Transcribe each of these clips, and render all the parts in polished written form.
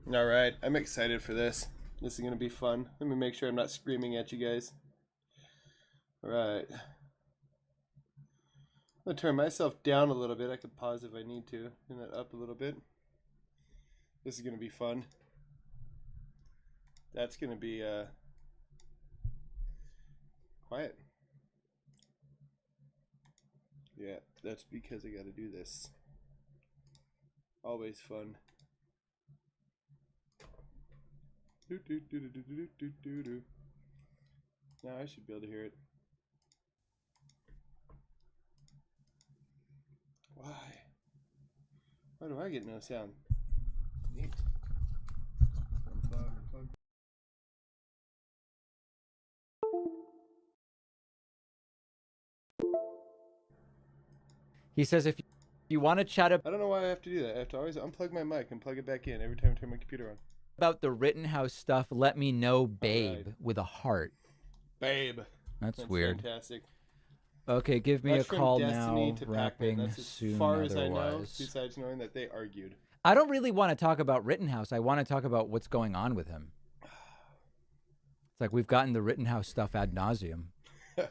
All right, I'm excited for this. This is going to be fun. Let me make sure I'm not screaming at you guys. All right. I'm going to turn myself down a little bit. I could pause if I need to. Turn that up a little bit. This is going to be fun. That's going to be quiet. Yeah, that's because I got to do this. Always fun. Now I should be able to hear it. Why? Why do I get no sound? Neat. Unplug. He says if you want to chat I don't know why I have to do that. I have to always unplug my mic and plug it back in every time I turn my computer on. about the Rittenhouse stuff, let me know, babe, right. with a heart. Babe. That's weird. Fantastic. Okay, give me That's a call from Destiny now. to Wrapping Pakman. That's as soon. far as I know, Otherwise, besides knowing that they argued. I don't really want to talk about Rittenhouse. I want to talk about what's going on with him. It's like we've gotten the Rittenhouse stuff ad nauseum. Yeah.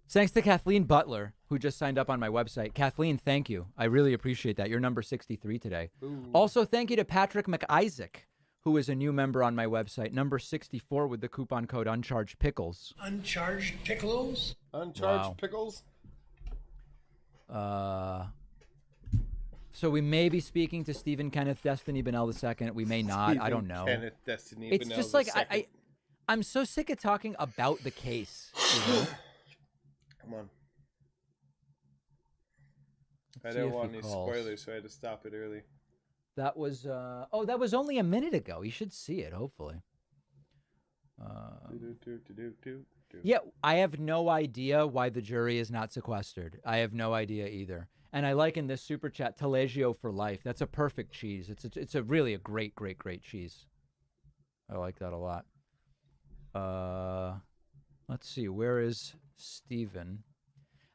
Thanks to Kathleen Butler, who just signed up on my website. Kathleen, thank you. I really appreciate that. You're number 63 today. Ooh. Also, thank you to Patrick McIsaac, who is a new member on my website, number 64 with the coupon code Uncharged Pickles. Uncharged pickles? Uncharged pickles? So we may be speaking to Stephen Kenneth Destiny Bennell II. We may not. Stephen I don't know. Kenneth Destiny It's Bennell just like II. I'm so sick of talking about the case. You know? Come on. I Let's didn't see if want he any calls. spoilers, so I had to stop it early. That was that was only a minute ago. You should see it, hopefully. Yeah, I have no idea why the jury is not sequestered. I have no idea either. And I like in this super chat, Taleggio for life. That's a perfect cheese. It's a really a great cheese. I like that a lot. Let's see. Where is Steven?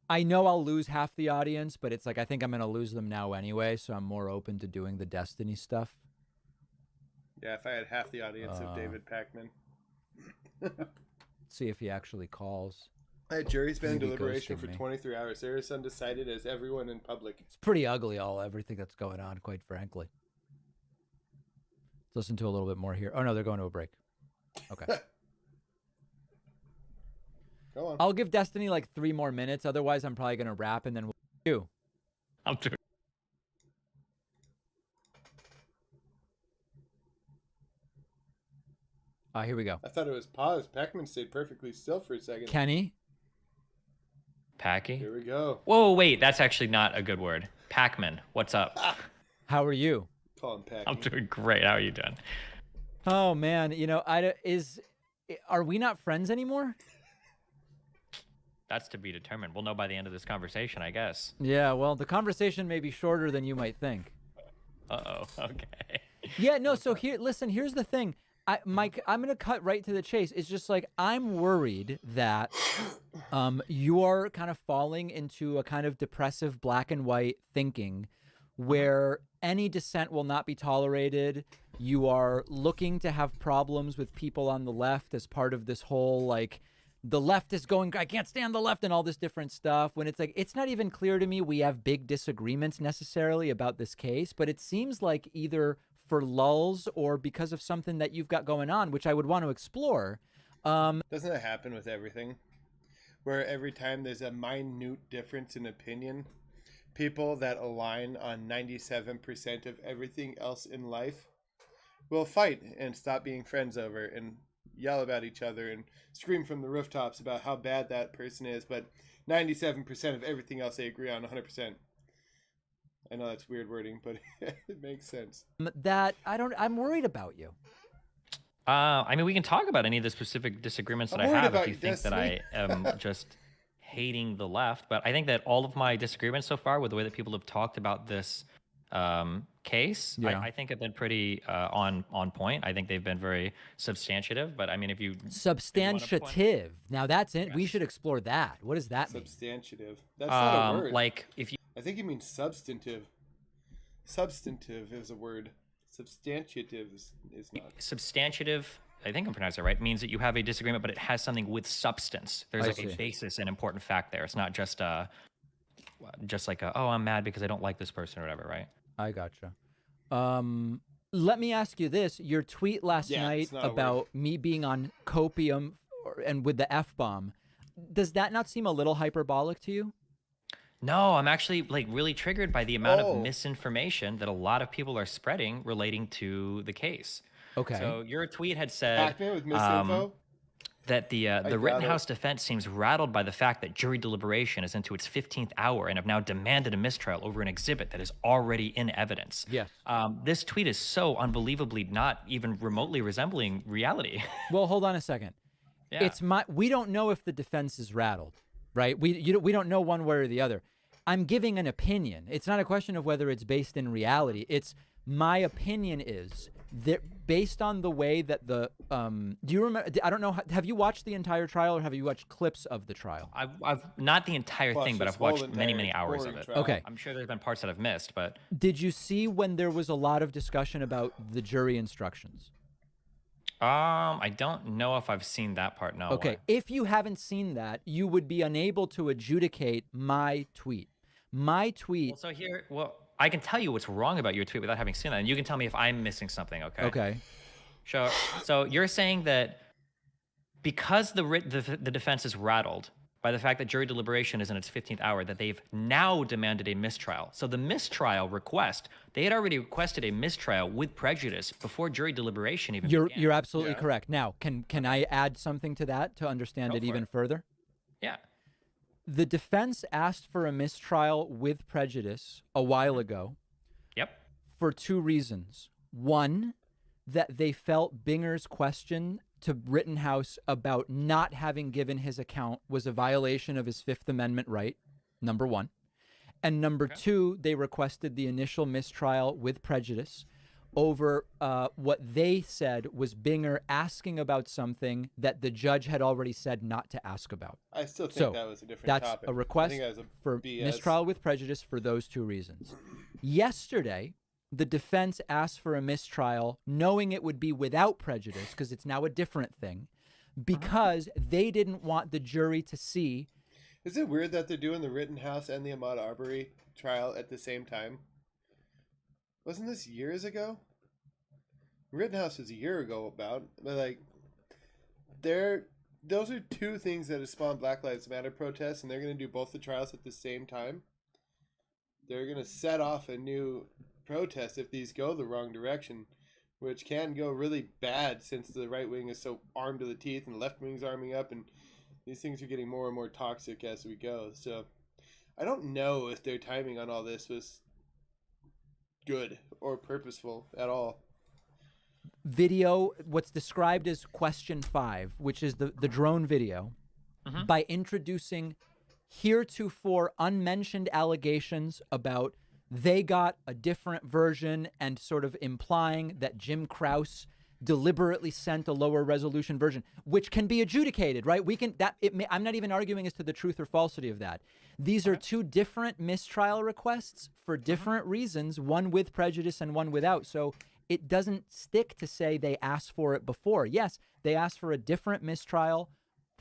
I know I'll lose half the audience, but it's like I think I'm going to lose them now anyway, so I'm more open to doing the Destiny stuff. Yeah, if I had half the audience of David Pakman. See if he actually calls. That jury's been in Maybe deliberation ghosting for me. 23 hours. They're as undecided as everyone in public. It's pretty ugly, everything that's going on, quite frankly. Let's listen to a little bit more here. Oh, no, they're going to a break. Okay. Go on. I'll give Destiny like 3 more minutes. Otherwise, I'm probably going to wrap and then we'll do. I'm doing. Here we go. I thought it was paused. Pakman stayed perfectly still for a second. Kenny? Packy? Here we go. Whoa, wait, that's actually not a good word. Pac-Man, what's up? How are you? Call him Pakman. I'm doing great. How are you doing? Oh, man. You know, are we not friends anymore? That's to be determined. We'll know by the end of this conversation, I guess. Yeah, well, the conversation may be shorter than you might think. Uh-oh, okay. Yeah, no, so here's the thing. Mike, I'm going to cut right to the chase. It's just like I'm worried that you're kind of falling into a kind of depressive black and white thinking where any dissent will not be tolerated. You are looking to have problems with people on the left as part of this whole, like, the left is going, I can't stand the left and all this different stuff. When it's like, it's not even clear to me we have big disagreements necessarily about this case, but it seems like either for lulls or because of something that you've got going on, which I would want to explore. Doesn't that happen with everything? Where every time there's a minute difference in opinion, people that align on 97% of everything else in life will fight and stop being friends over and yell about each other and scream from the rooftops about how bad that person is, but 97% of everything else they agree on 100%. I know that's weird wording, but it makes sense. I'm worried about you. I mean, we can talk about any of the specific disagreements that I have if you think that I am just hating the left. But I think that all of my disagreements so far with the way that people have talked about this case, Yeah. I think have been pretty on point. I think they've been very substantiative. But I mean, if you substantiative, now that's it. Yes. We should explore that. What does that mean? Substantiative. That's not a word. Like if you, I think you mean substantive. Substantive is a word. Substantiative is not. Substantiative, I think I'm pronouncing it right, means that you have a disagreement, but it has something with substance. There's like a basis, an important fact there. It's not just like oh, I'm mad because I don't like this person or whatever, right? I gotcha. Let me ask you this. Your tweet last night about me being on copium and with the F-bomb, does that not seem a little hyperbolic to you? No, I'm actually like really triggered by the amount of misinformation that a lot of people are spreading relating to the case. Okay. So your tweet had said Pakman with misinfo? That the Rittenhouse defense seems rattled by the fact that jury deliberation is into its 15th hour and have now demanded a mistrial over an exhibit that is already in evidence. Yes. This tweet is so unbelievably not even remotely resembling reality. Well, hold on a second. Yeah. We don't know if the defense is rattled, right? We don't know one way or the other. I'm giving an opinion. It's not a question of whether it's based in reality. It's my opinion is that based on the way that the do you remember? I don't know. Have you watched the entire trial or have you watched clips of the trial? I've not the entire thing, but I've watched many hours of it. Trial. Okay. I'm sure there's been parts that I've missed, but did you see when there was a lot of discussion about the jury instructions? I don't know if I've seen that part. No. Okay. If you haven't seen that, you would be unable to adjudicate my tweet. My tweet. Well, I can tell you what's wrong about your tweet without having seen that, and you can tell me if I'm missing something. Okay. Okay. Sure. So you're saying that because the defense is rattled by the fact that jury deliberation is in its 15th hour, that they've now demanded a mistrial. So the mistrial request, they had already requested a mistrial with prejudice before jury deliberation even began. You're absolutely correct. Now, can I add something to that to understand it even further? Yeah. The defense asked for a mistrial with prejudice a while ago. Yep. For two reasons. One, that they felt Binger's question to Rittenhouse about not having given his account was a violation of his Fifth Amendment right, number one. And number two, they requested the initial mistrial with prejudice over what they said was Binger asking about something that the judge had already said not to ask about. I still think that was a different topic. That's a request for mistrial with prejudice for those two reasons. Yesterday, the defense asked for a mistrial knowing it would be without prejudice because it's now a different thing because they didn't want the jury to see. Is it weird that they're doing the Rittenhouse and the Ahmaud Arbery trial at the same time? Wasn't this years ago? Rittenhouse was a year ago but like, those are two things that have spawned Black Lives Matter protests, and they're going to do both the trials at the same time. They're going to set off a new protest if these go the wrong direction, which can go really bad since the right wing is so armed to the teeth and the left wing's arming up, and these things are getting more and more toxic as we go. So I don't know if their timing on all this was good or purposeful at all. Video, what's described as question 5, which is the drone video, by introducing heretofore unmentioned allegations about they got a different version and sort of implying that Jim Krause deliberately sent a lower resolution version, which can be adjudicated, right? I'm not even arguing as to the truth or falsity of that. These are two different mistrial requests for different reasons, one with prejudice and one without. So it doesn't stick to say they asked for it before. Yes, they asked for a different mistrial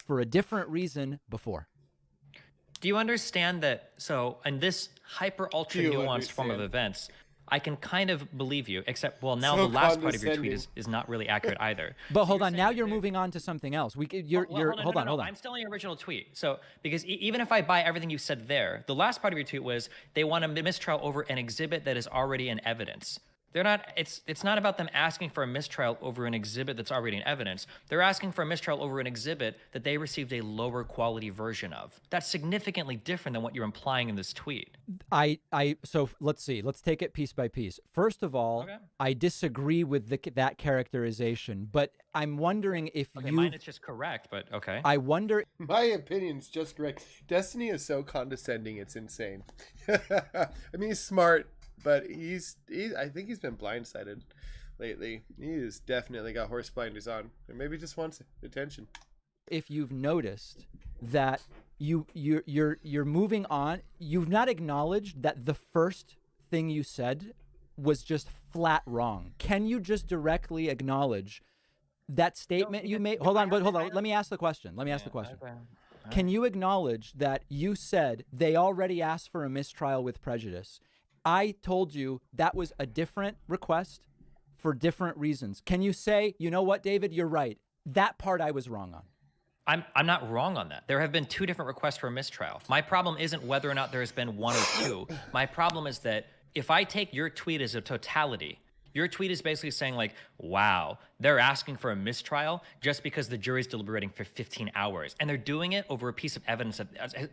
for a different reason before. Do you understand that? So, in this hyper ultra nuanced form of events, I can kind of believe you, except, well, now the last part of your tweet is not really accurate either. But so hold on, now you're moving on to something else. Hold on. I'm still in your original tweet. So, because even if I buy everything you said there, the last part of your tweet was they want a mistrial over an exhibit that is already in evidence. They're not. It's not about them asking for a mistrial over an exhibit that's already in evidence. They're asking for a mistrial over an exhibit that they received a lower quality version of. That's significantly different than what you're implying in this tweet. So let's see. Let's take it piece by piece. First of all, I disagree with that characterization, but I'm wondering if mine is just correct, but okay. I wonder. My opinion's just correct. Destiny is so condescending, it's insane. I mean, he's smart. But I think he's been blindsided lately. He's definitely got horse blinders on, or maybe just wants attention. If you've noticed that you're moving on, you've not acknowledged that the first thing you said was just flat wrong. Can you just directly acknowledge that statement you made? Hold on. Let me ask the question. Okay. Can you acknowledge that you said they already asked for a mistrial with prejudice? I told you that was a different request for different reasons. Can you say, you know what, David, you're right. That part I was wrong on. I'm not wrong on that. There have been 2 different requests for a mistrial. My problem isn't whether or not there has been 1 or 2. My problem is that if I take your tweet as a totality, your tweet is basically saying like, wow, they're asking for a mistrial just because the jury's deliberating for 15 hours. And they're doing it over a piece of evidence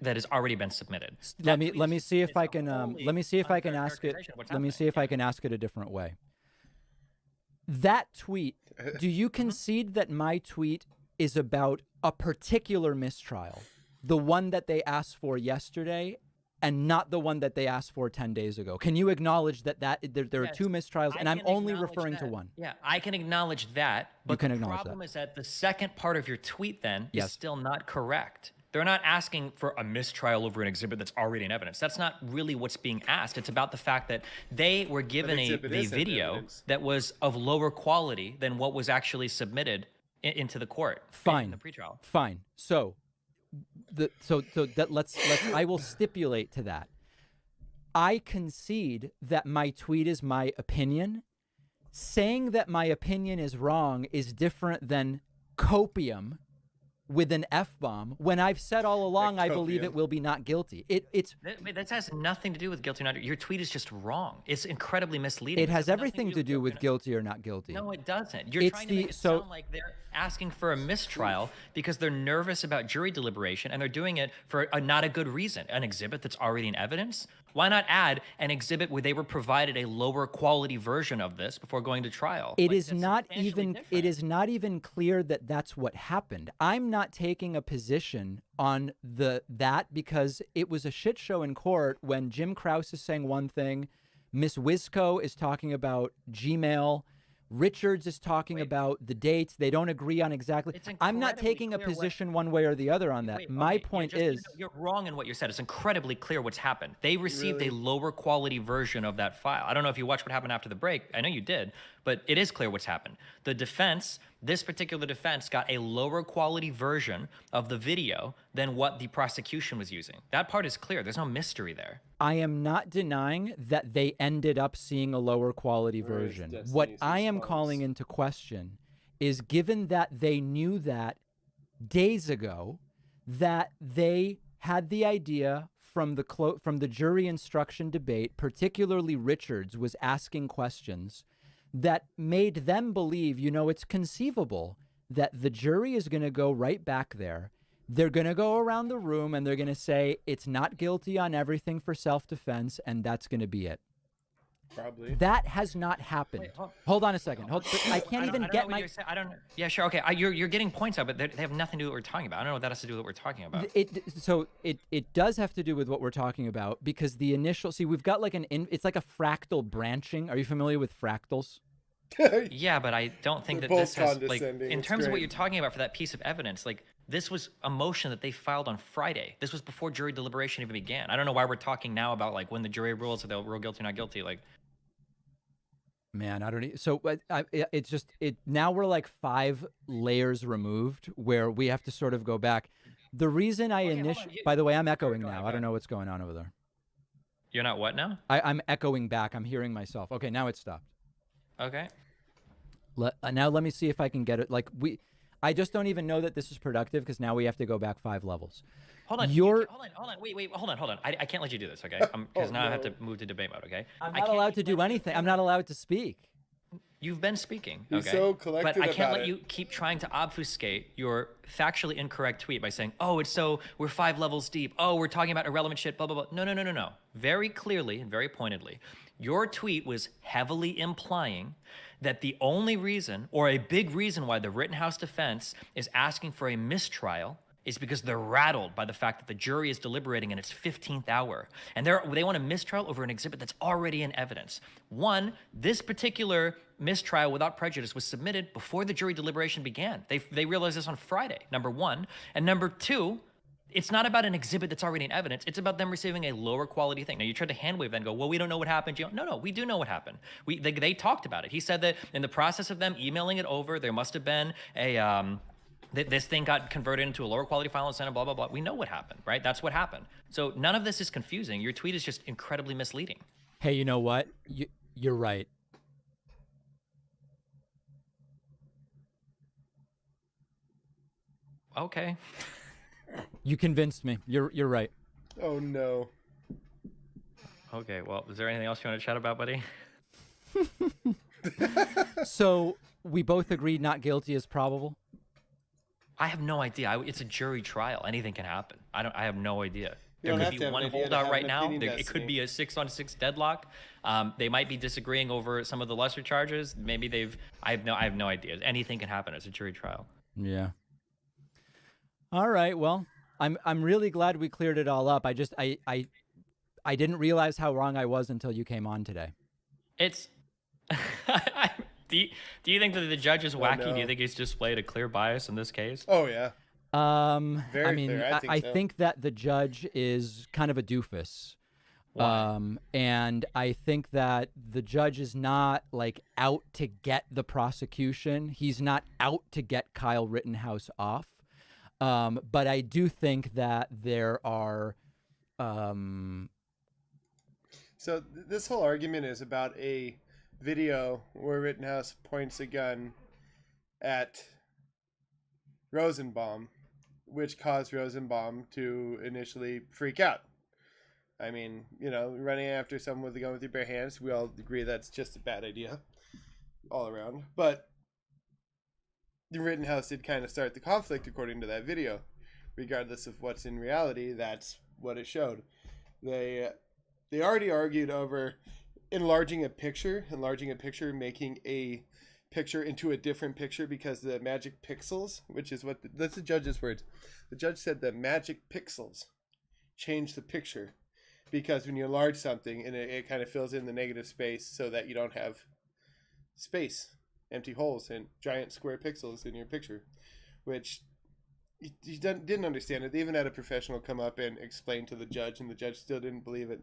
that has already been submitted. Let me see if I can ask it a different way. That tweet, do you concede that my tweet is about a particular mistrial, the one that they asked for yesterday, and not the one that they asked for 10 days ago? Can you acknowledge that there are 2 mistrials, and I'm only referring to one? Yeah, I can acknowledge that, but the problem is that the second part of your tweet then is still not correct. They're not asking for a mistrial over an exhibit that's already in evidence. That's not really what's being asked. It's about the fact that they were given a video that was of lower quality than what was actually submitted into the court. Fine. In the pretrial. Fine. So I will stipulate to that. I concede that my tweet is my opinion. Saying that my opinion is wrong is different than copium with an F-bomb when I've said all along I believe it will be not guilty. That has nothing to do with guilty or not. Your tweet is just wrong. It's incredibly misleading. It has everything to do with guilty or not guilty. No, it doesn't. You're trying to make it sound like they're asking for a mistrial because they're nervous about jury deliberation, and they're doing it for not a good reason. An exhibit that's already in evidence? Why not add an exhibit where they were provided a lower quality version of this before going to trial? It is not even clear that that's what happened. I'm not taking a position on that because it was a shit show in court when Jim Krause is saying one thing, Miss Wisco is talking about Gmail, Richards is talking about the dates. They don't agree on exactly. I'm not taking a position one way or the other on that. My point is... You're wrong in what you said. It's incredibly clear what's happened. They received a lower quality version of that file. I don't know if you watched what happened after the break. I know you did, but it is clear what's happened. The defense, this particular defense, got a lower quality version of the video than what the prosecution was using. That part is clear. There's no mystery there. I am not denying that they ended up seeing a lower quality version. What I am calling into question is, given that they knew that days ago, that they had the idea from the jury instruction debate, particularly Richards was asking questions that made them believe, you know, it's conceivable that the jury is going to go right back there. They're going to go around the room and they're going to say it's not guilty on everything for self-defense, and that's going to be it. Probably. That has not happened. Hold on a second. I can't even get my... I don't know. Yeah, sure. Okay. You're getting points out, but they have nothing to do with what we're talking about. I don't know what that has to do with what we're talking about. It does have to do with what we're talking about, because the initial... See, we've got like it's like a fractal branching. Are you familiar with fractals? Yeah, but I don't think that this has, like, in terms of what you're talking about for that piece of evidence, like, this was a motion that they filed on Friday. This was before jury deliberation even began. I don't know why we're talking now about, like, when the jury rules if they'll rule guilty or not guilty. Like, man, I don't know. So it's just now we're like 5 layers removed where we have to sort of go back. The reason by the way, I'm echoing now. I don't know what's going on over there. You're not what now? I'm echoing back. I'm hearing myself. Okay, now it's stopped. Okay. Now let me see if I can get it. I just don't even know that this is productive, because now we have to go back 5 levels. Hold on. Hold on. Wait. Hold on. I can't let you do this, okay? Because now I have to move to debate mode, okay? I'm not allowed to do anything. I'm not allowed to speak. You've been speaking, He's okay? so collected but I can't about let you keep trying to obfuscate your factually incorrect tweet by saying, oh, we're 5 levels deep. Oh, we're talking about irrelevant shit, blah, blah, blah. No. Very clearly and very pointedly, your tweet was heavily implying that the only reason, or a big reason, why the Rittenhouse defense is asking for a mistrial is because they're rattled by the fact that the jury is deliberating in its 15th hour. And they want a mistrial over an exhibit that's already in evidence. One, this particular mistrial without prejudice was submitted before the jury deliberation began. They realized this on Friday, number one. And number two, it's not about an exhibit that's already in evidence. It's about them receiving a lower quality thing. Now, you tried to hand wave that and go, well, we don't know what happened. No, we do know what happened. They talked about it. He said that in the process of them emailing it over, there must have been this thing got converted into a lower quality file and sent, blah, blah, blah. We know what happened, right? That's what happened. So none of this is confusing. Your tweet is just incredibly misleading. Hey, you know what? You're right. Okay. You convinced me. You're right. Oh no. Okay, well, is there anything else you want to chat about, buddy? So we both agreed not guilty is probable? I have no idea. It's a jury trial. Anything can happen. I have no idea. You There don't could have be to have one an idea to holdout have right an now. opinion, It could Destiny. be a 6-on-6 deadlock. They might be disagreeing over some of the lesser charges. Maybe I have no idea. Anything can happen. It's a jury trial. Yeah. All right. Well, I'm really glad we cleared it all up. I didn't realize how wrong I was until you came on today. It's. Do you think that the judge is wacky? no. Do you think he's displayed a clear bias in this case? Oh yeah. I mean, clear. I so. think that the judge is kind of a doofus. Why? And I think that the judge is not like out to get the prosecution. He's not out to get Kyle Rittenhouse off. But I do think that there are. So this whole argument is about a video where Rittenhouse points a gun at Rosenbaum, which caused Rosenbaum to initially freak out. I mean, running after someone with a gun with your bare hands, we all agree that's just a bad idea all around. But Rittenhouse did kind of start the conflict according to that video. Regardless of what's in reality, that's what it showed. They already argued over enlarging a picture, making a picture into a different picture because the magic pixels, which is that's the judge's words. The judge said the magic pixels change the picture because when you enlarge something and it kind of fills in the negative space so that you don't have space, empty holes and giant square pixels in your picture, which he didn't understand it. They even had a professional come up and explain to the judge, and the judge still didn't believe it.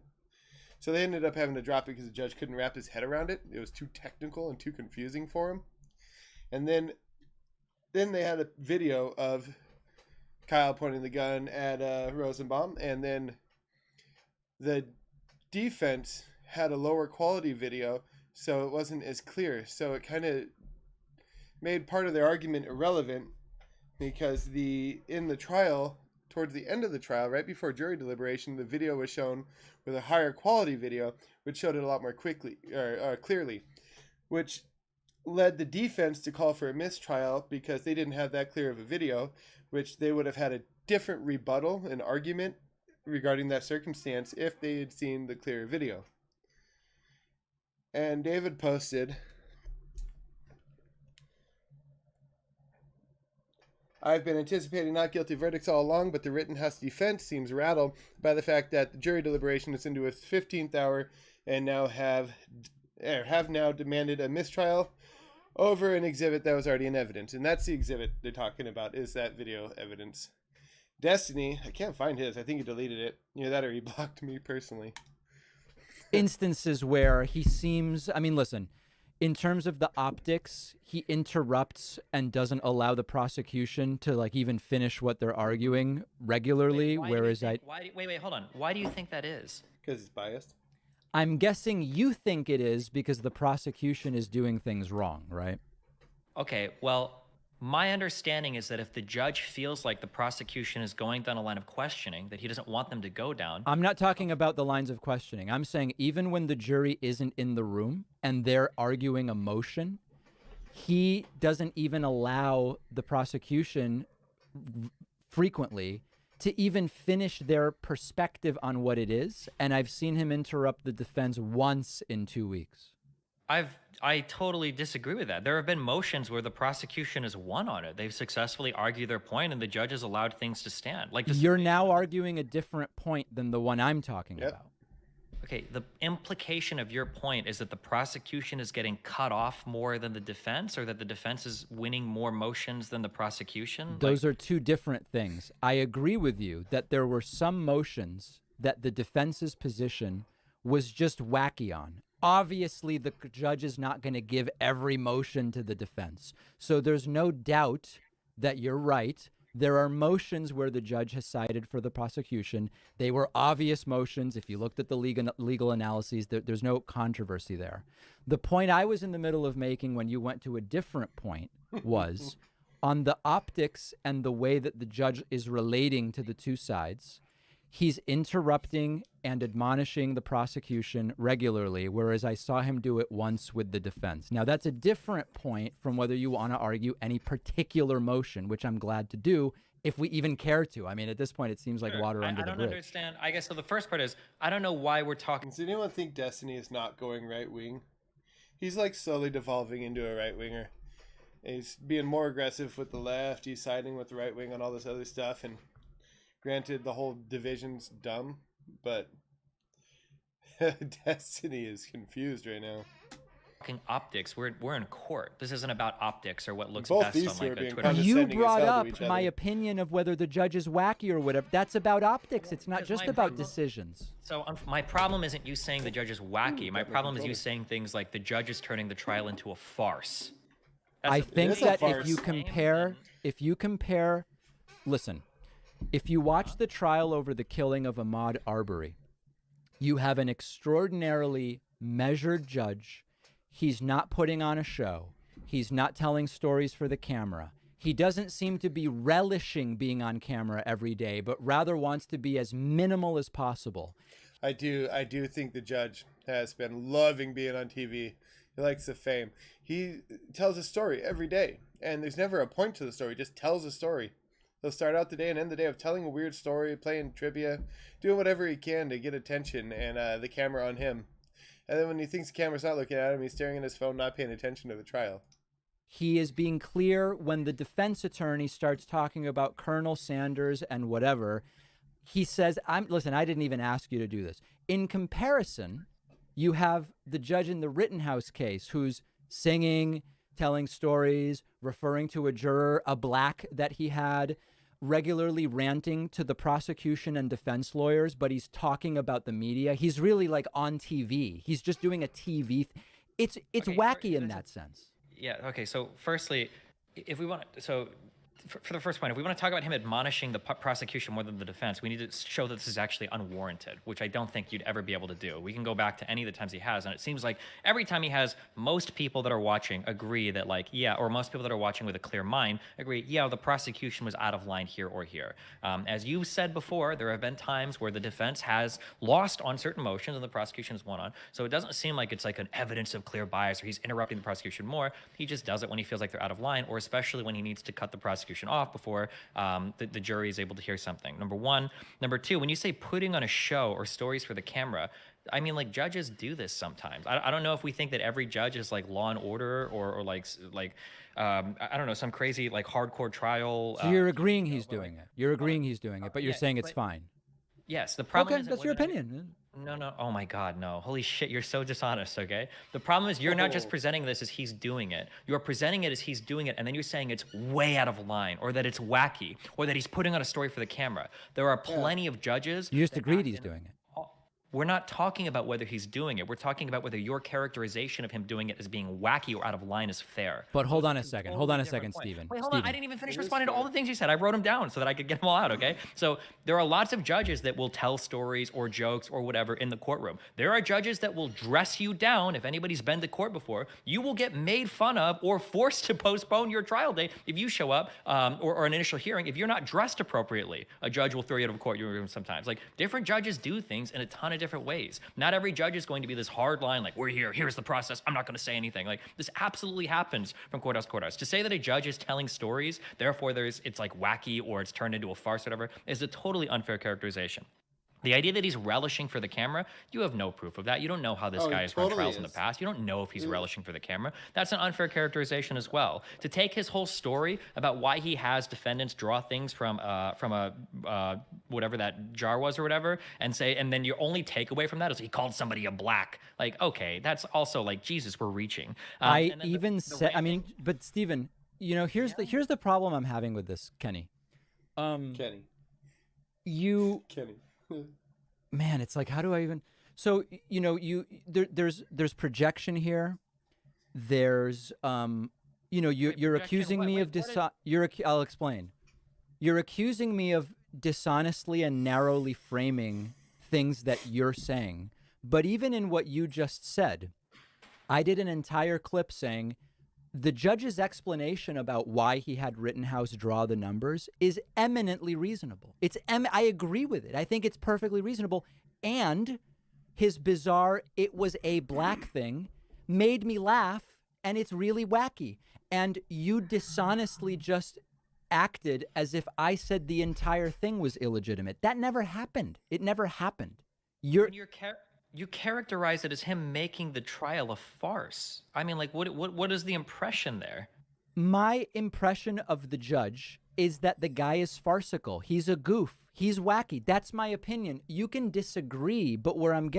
So they ended up having to drop it because the judge couldn't wrap his head around it. It was too technical and too confusing for him. And then they had a video of Kyle pointing the gun at Rosenbaum, and then the defense had a lower quality video, so it wasn't as clear. So it kind of made part of their argument irrelevant because in the trial, towards the end of the trial, right before jury deliberation, the video was shown with a higher quality video, which showed it a lot more clearly, which led the defense to call for a mistrial because they didn't have that clear of a video, which they would have had a different rebuttal and argument regarding that circumstance if they had seen the clear video. And David posted, I've been anticipating not guilty verdicts all along, but the Rittenhouse defense seems rattled by the fact that the jury deliberation is into its 15th hour and now have now demanded a mistrial over an exhibit that was already in evidence. And that's the exhibit they're talking about, is that video evidence. Destiny, I can't find his. I think he deleted it. Either that or he blocked me personally. Instances where he seems, I mean, listen, in terms of the optics, he interrupts and doesn't allow the prosecution to like even finish what they're arguing regularly. Wait, wait, hold on. Why do you think that is? Because he's biased. I'm guessing you think it is because the prosecution is doing things wrong, right? Okay, well, my understanding is that if the judge feels like the prosecution is going down a line of questioning that he doesn't want them to go down. I'm not talking about the lines of questioning. I'm saying even when the jury isn't in the room and they're arguing a motion, he doesn't even allow the prosecution frequently to even finish their perspective on what it is. And I've seen him interrupt the defense once in 2 weeks. I totally disagree with that. There have been motions where the prosecution has won on it. They've successfully argued their point, and the judge has allowed things to stand. Like You're now arguing a different point than the one I'm talking about. Okay, the implication of your point is that the prosecution is getting cut off more than the defense, or that the defense is winning more motions than the prosecution? Those are two different things. I agree with you that there were some motions that the defense's position was just wacky on. Obviously, the judge is not going to give every motion to the defense. So there's no doubt that you're right. There are motions where the judge has sided for the prosecution. They were obvious motions. If you looked at the legal analyses, there's no controversy there. The point I was in the middle of making when you went to a different point was on the optics and the way that the judge is relating to the two sides. He's interrupting and admonishing the prosecution regularly, whereas I saw him do it once with the defense. Now, that's a different point from whether you want to argue any particular motion, which I'm glad to do, if we even care to. I mean, at this point, it seems like water under the bridge. I don't understand. I guess so the first part is, I don't know why we're talking. Does anyone think Destiny is not going right-wing? He's like slowly devolving into a right-winger. He's being more aggressive with the left. He's siding with the right-wing on all this other stuff, and granted, the whole division's dumb, but Destiny is confused right now. Optics. We're in court. This isn't about optics or what looks Both best these on two are like a being Twitter. You brought up my opinion of whether the judge is wacky or whatever. That's about optics. It's not just about decisions. So my problem isn't you saying the judge is wacky. My problem is you saying things like the judge is turning the trial into a farce. I think that if you compare, listen, if you watch the trial over the killing of Ahmaud Arbery, you have an extraordinarily measured judge. He's not putting on a show. He's not telling stories for the camera. He doesn't seem to be relishing being on camera every day, but rather wants to be as minimal as possible. I do think the judge has been loving being on TV. He likes the fame. He tells a story every day, and there's never a point to the story. He just tells a story. He'll start out the day and end the day of telling a weird story, playing trivia, doing whatever he can to get attention and the camera on him. And then when he thinks the camera's not looking at him, he's staring at his phone, not paying attention to the trial. He is being clear when the defense attorney starts talking about Colonel Sanders and whatever. He says, listen, I didn't even ask you to do this. In comparison, you have the judge in the Rittenhouse case who's singing, telling stories, referring to a juror, a black that he had, regularly ranting to the prosecution and defense lawyers, but he's talking about the media. He's really like on TV. He's just doing a TV. It's okay, wacky in that sense. Yeah. Okay. So firstly, if we want to, for the first point, if we want to talk about him admonishing the prosecution more than the defense, we need to show that this is actually unwarranted, which I don't think you'd ever be able to do. We can go back to any of the times he has, and it seems like every time he has, most people that are watching agree that, like, yeah, or most people that are watching with a clear mind agree, yeah, the prosecution was out of line here or here. As you said before, there have been times where the defense has lost on certain motions and the prosecution has won on. So it doesn't seem like it's like an evidence of clear bias or he's interrupting the prosecution more. He just does it when he feels like they're out of line, or especially when he needs to cut the prosecution off before the jury is able to hear something. Number one. Number two, when you say putting on a show or stories for the camera, I mean, like, judges do this sometimes. I don't know if we think that every judge is like Law and Order or like I don't know, some crazy like hardcore trial. So you're agreeing he's doing it. You're agreeing he's doing it, but you're saying it's fine. Yes, the problem is that's your opinion. No. Oh my God, no. Holy shit, you're so dishonest, okay? The problem is you're not just presenting this as he's doing it. You're presenting it as he's doing it, and then you're saying it's way out of line, or that it's wacky, or that he's putting on a story for the camera. There are plenty of judges. You just agreed he's doing it. We're not talking about whether he's doing it. We're talking about whether your characterization of him doing it as being wacky or out of line is fair. But hold on a second. Hold on a second, Stephen. Wait, hold on. I didn't even finish responding to all the things you said. I wrote them down so that I could get them all out, okay? So there are lots of judges that will tell stories or jokes or whatever in the courtroom. There are judges that will dress you down. If anybody's been to court before, you will get made fun of or forced to postpone your trial date if you show up or an initial hearing. If you're not dressed appropriately, a judge will throw you out of a courtroom sometimes. Like, different judges do things in a ton of different ways. Not every judge is going to be this hard line, like, we're here, here's the process, I'm not going to say anything. Like, this absolutely happens from courthouse to courthouse. To say that a judge is telling stories, therefore it's like wacky or it's turned into a farce or whatever, is a totally unfair characterization. The idea that he's relishing for the camera, you have no proof of that. You don't know how this guy has run trials in the past. You don't know if he's relishing for the camera. That's an unfair characterization as well. To take his whole story about why he has defendants draw things from a whatever that jar was or whatever, and then your only takeaway from that is he called somebody a black. Like, okay, that's also like, Jesus, we're reaching. I even said, I mean, but Stephen, you know, here's the problem I'm having with this, Kenny. Kenny. Man, it's like, how do I even? So, you know, there's projection here. There's you know, you're accusing me of I'll explain. You're accusing me of dishonestly and narrowly framing things that you're saying. But even in what you just said, I did an entire clip saying the judge's explanation about why he had Rittenhouse draw the numbers is eminently reasonable. I agree with it. I think it's perfectly reasonable. And his bizarre, it was a black thing, made me laugh, and it's really wacky. And you dishonestly just acted as if I said the entire thing was illegitimate. That never happened. It never happened. You characterize it as him making the trial a farce. I mean, like, what is the impression there? My impression of the judge is that the guy is farcical. He's a goof. He's wacky. That's my opinion. You can disagree, but where I'm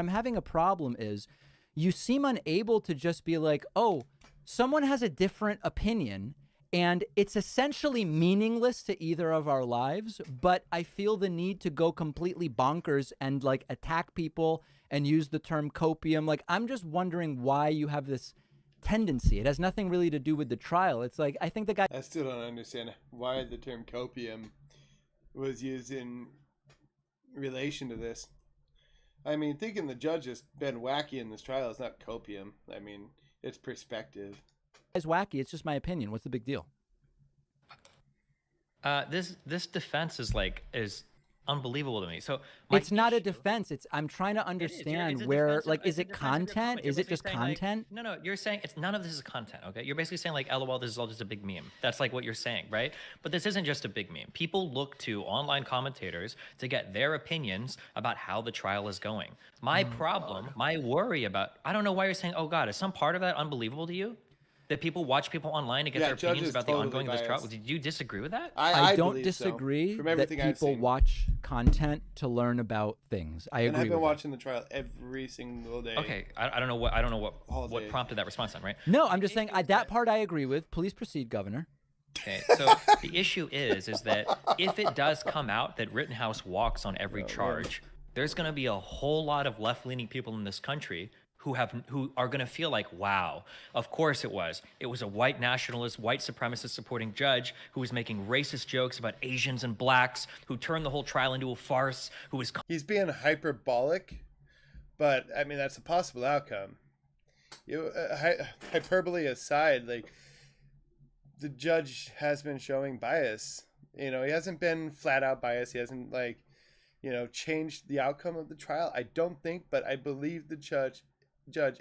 having a problem is you seem unable to just be like, oh, someone has a different opinion, and it's essentially meaningless to either of our lives, but I feel the need to go completely bonkers and like attack people and use the term copium. Like, I'm just wondering why you have this tendency. It has nothing really to do with the trial. It's like, I think the guy... I still don't understand why the term copium was used in relation to this. I mean, thinking the judge has been wacky in this trial is not copium. I mean, it's perspective. It's wacky. It's just my opinion. What's the big deal? This defense is unbelievable to me. So it's not a defense. I'm trying to understand where, like, is it content? Is it just content? Like, no, you're saying none of this is content. Okay, you're basically saying like, LOL, this is all just a big meme. That's like what you're saying, right? But this isn't just a big meme. People look to online commentators to get their opinions about how the trial is going. My worry about, I don't know why you're saying, oh God, is some part of that unbelievable to you? That people watch people online to get their opinions about the ongoing of this trial. Did you disagree with that? I don't disagree that people watch content to learn about things. I agree. And I've been watching the trial every single day. Okay, I don't know what prompted that response then, right? No, I'm just saying that part I agree with. Please proceed, Governor. Okay, so the issue is that if it does come out that Rittenhouse walks on every charge, there's going to be a whole lot of left-leaning people in this country who are going to feel like, wow, of course it was a white nationalist, white supremacist supporting judge who was making racist jokes about Asians and blacks, who turned the whole trial into a farce, he's being hyperbolic, but I mean, that's a possible outcome. Hyperbole aside, like, the judge has been showing bias. You know, he hasn't been flat out biased. He hasn't, like, you know, changed the outcome of the trial. I don't think, but I believe the judge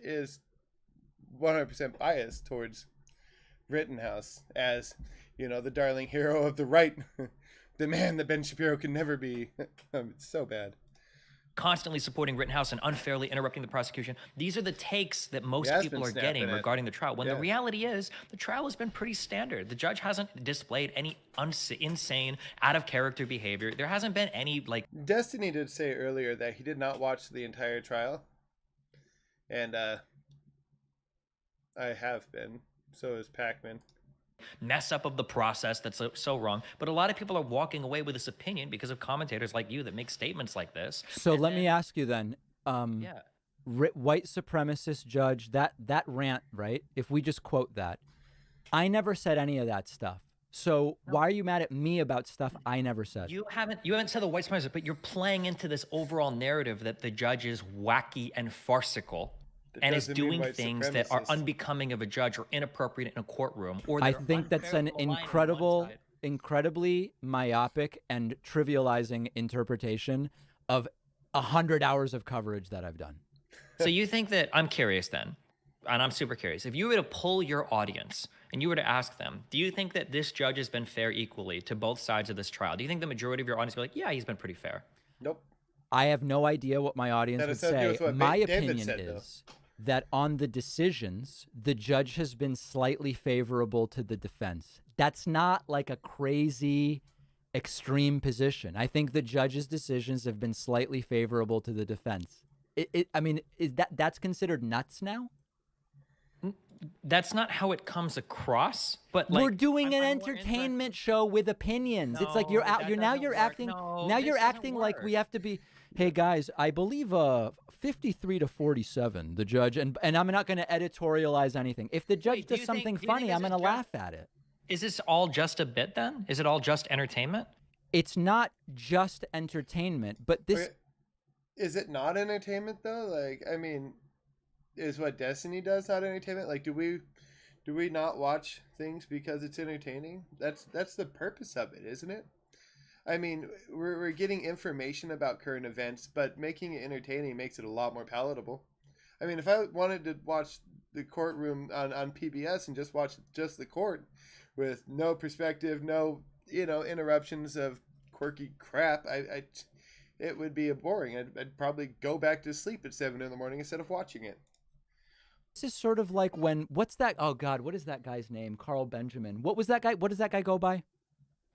is 100% biased towards Rittenhouse as, you know, the darling hero of the right, the man that Ben Shapiro can never be. It's so bad. Constantly supporting Rittenhouse and unfairly interrupting the prosecution. These are the takes that most people are getting regarding the trial. When the reality is, the trial has been pretty standard. The judge hasn't displayed any insane, out of character behavior. There hasn't been any, like... Destiny did say earlier that he did not watch the entire trial. And I have been. So is Pakman. Mess up of the process that's so wrong. But a lot of people are walking away with this opinion because of commentators like you that make statements like this. So let me ask you then. White supremacist judge, that rant, right? If we just quote that, I never said any of that stuff. So why are you mad at me about stuff I never said? You haven't said the white supremacist, but you're playing into this overall narrative that the judge is wacky and farcical and is doing things that are unbecoming of a judge or inappropriate in a courtroom. Or I think that's an incredibly myopic and trivializing interpretation of 100 hours of coverage that I've done. So you think that, I'm curious then, and I'm super curious, if you were to poll your audience and you were to ask them, do you think that this judge has been fair equally to both sides of this trial? Do you think the majority of your audience would be like, yeah, he's been pretty fair? Nope. I have no idea what my audience That would is so good say. with what My David opinion said, is that on the decisions, the judge has been slightly favorable to the defense. That's not like a crazy extreme position. I think the judge's decisions have been slightly favorable to the defense. I mean, is that's considered nuts now? That's not how it comes across, but like we're doing an I'm more entertainment show with opinions. It's like No, that you're doesn't work. acting No, now this you're doesn't acting like we work. have to be, hey guys, I believe 53 to 47 the judge, and I'm not going to editorialize anything. If the judge Wait, do does you think- something do you think funny, this I'm is going to just- laugh at it. Is this all just a bit then? Is it all just entertainment? It's not just entertainment, but this Okay. Is it not entertainment though? Like, I mean, is what Destiny does not entertainment? Like, do we not watch things because it's entertaining? That's the purpose of it, isn't it? I mean, we're getting information about current events, but making it entertaining makes it a lot more palatable. I mean, if I wanted to watch the courtroom on PBS and just watch just the court with no perspective, no interruptions of quirky crap, it would be boring. I'd probably go back to sleep at 7 in the morning instead of watching it. this is sort of like when what's that? Oh God, what is that guy's name? Carl Benjamin. What was that guy? What does that guy go by?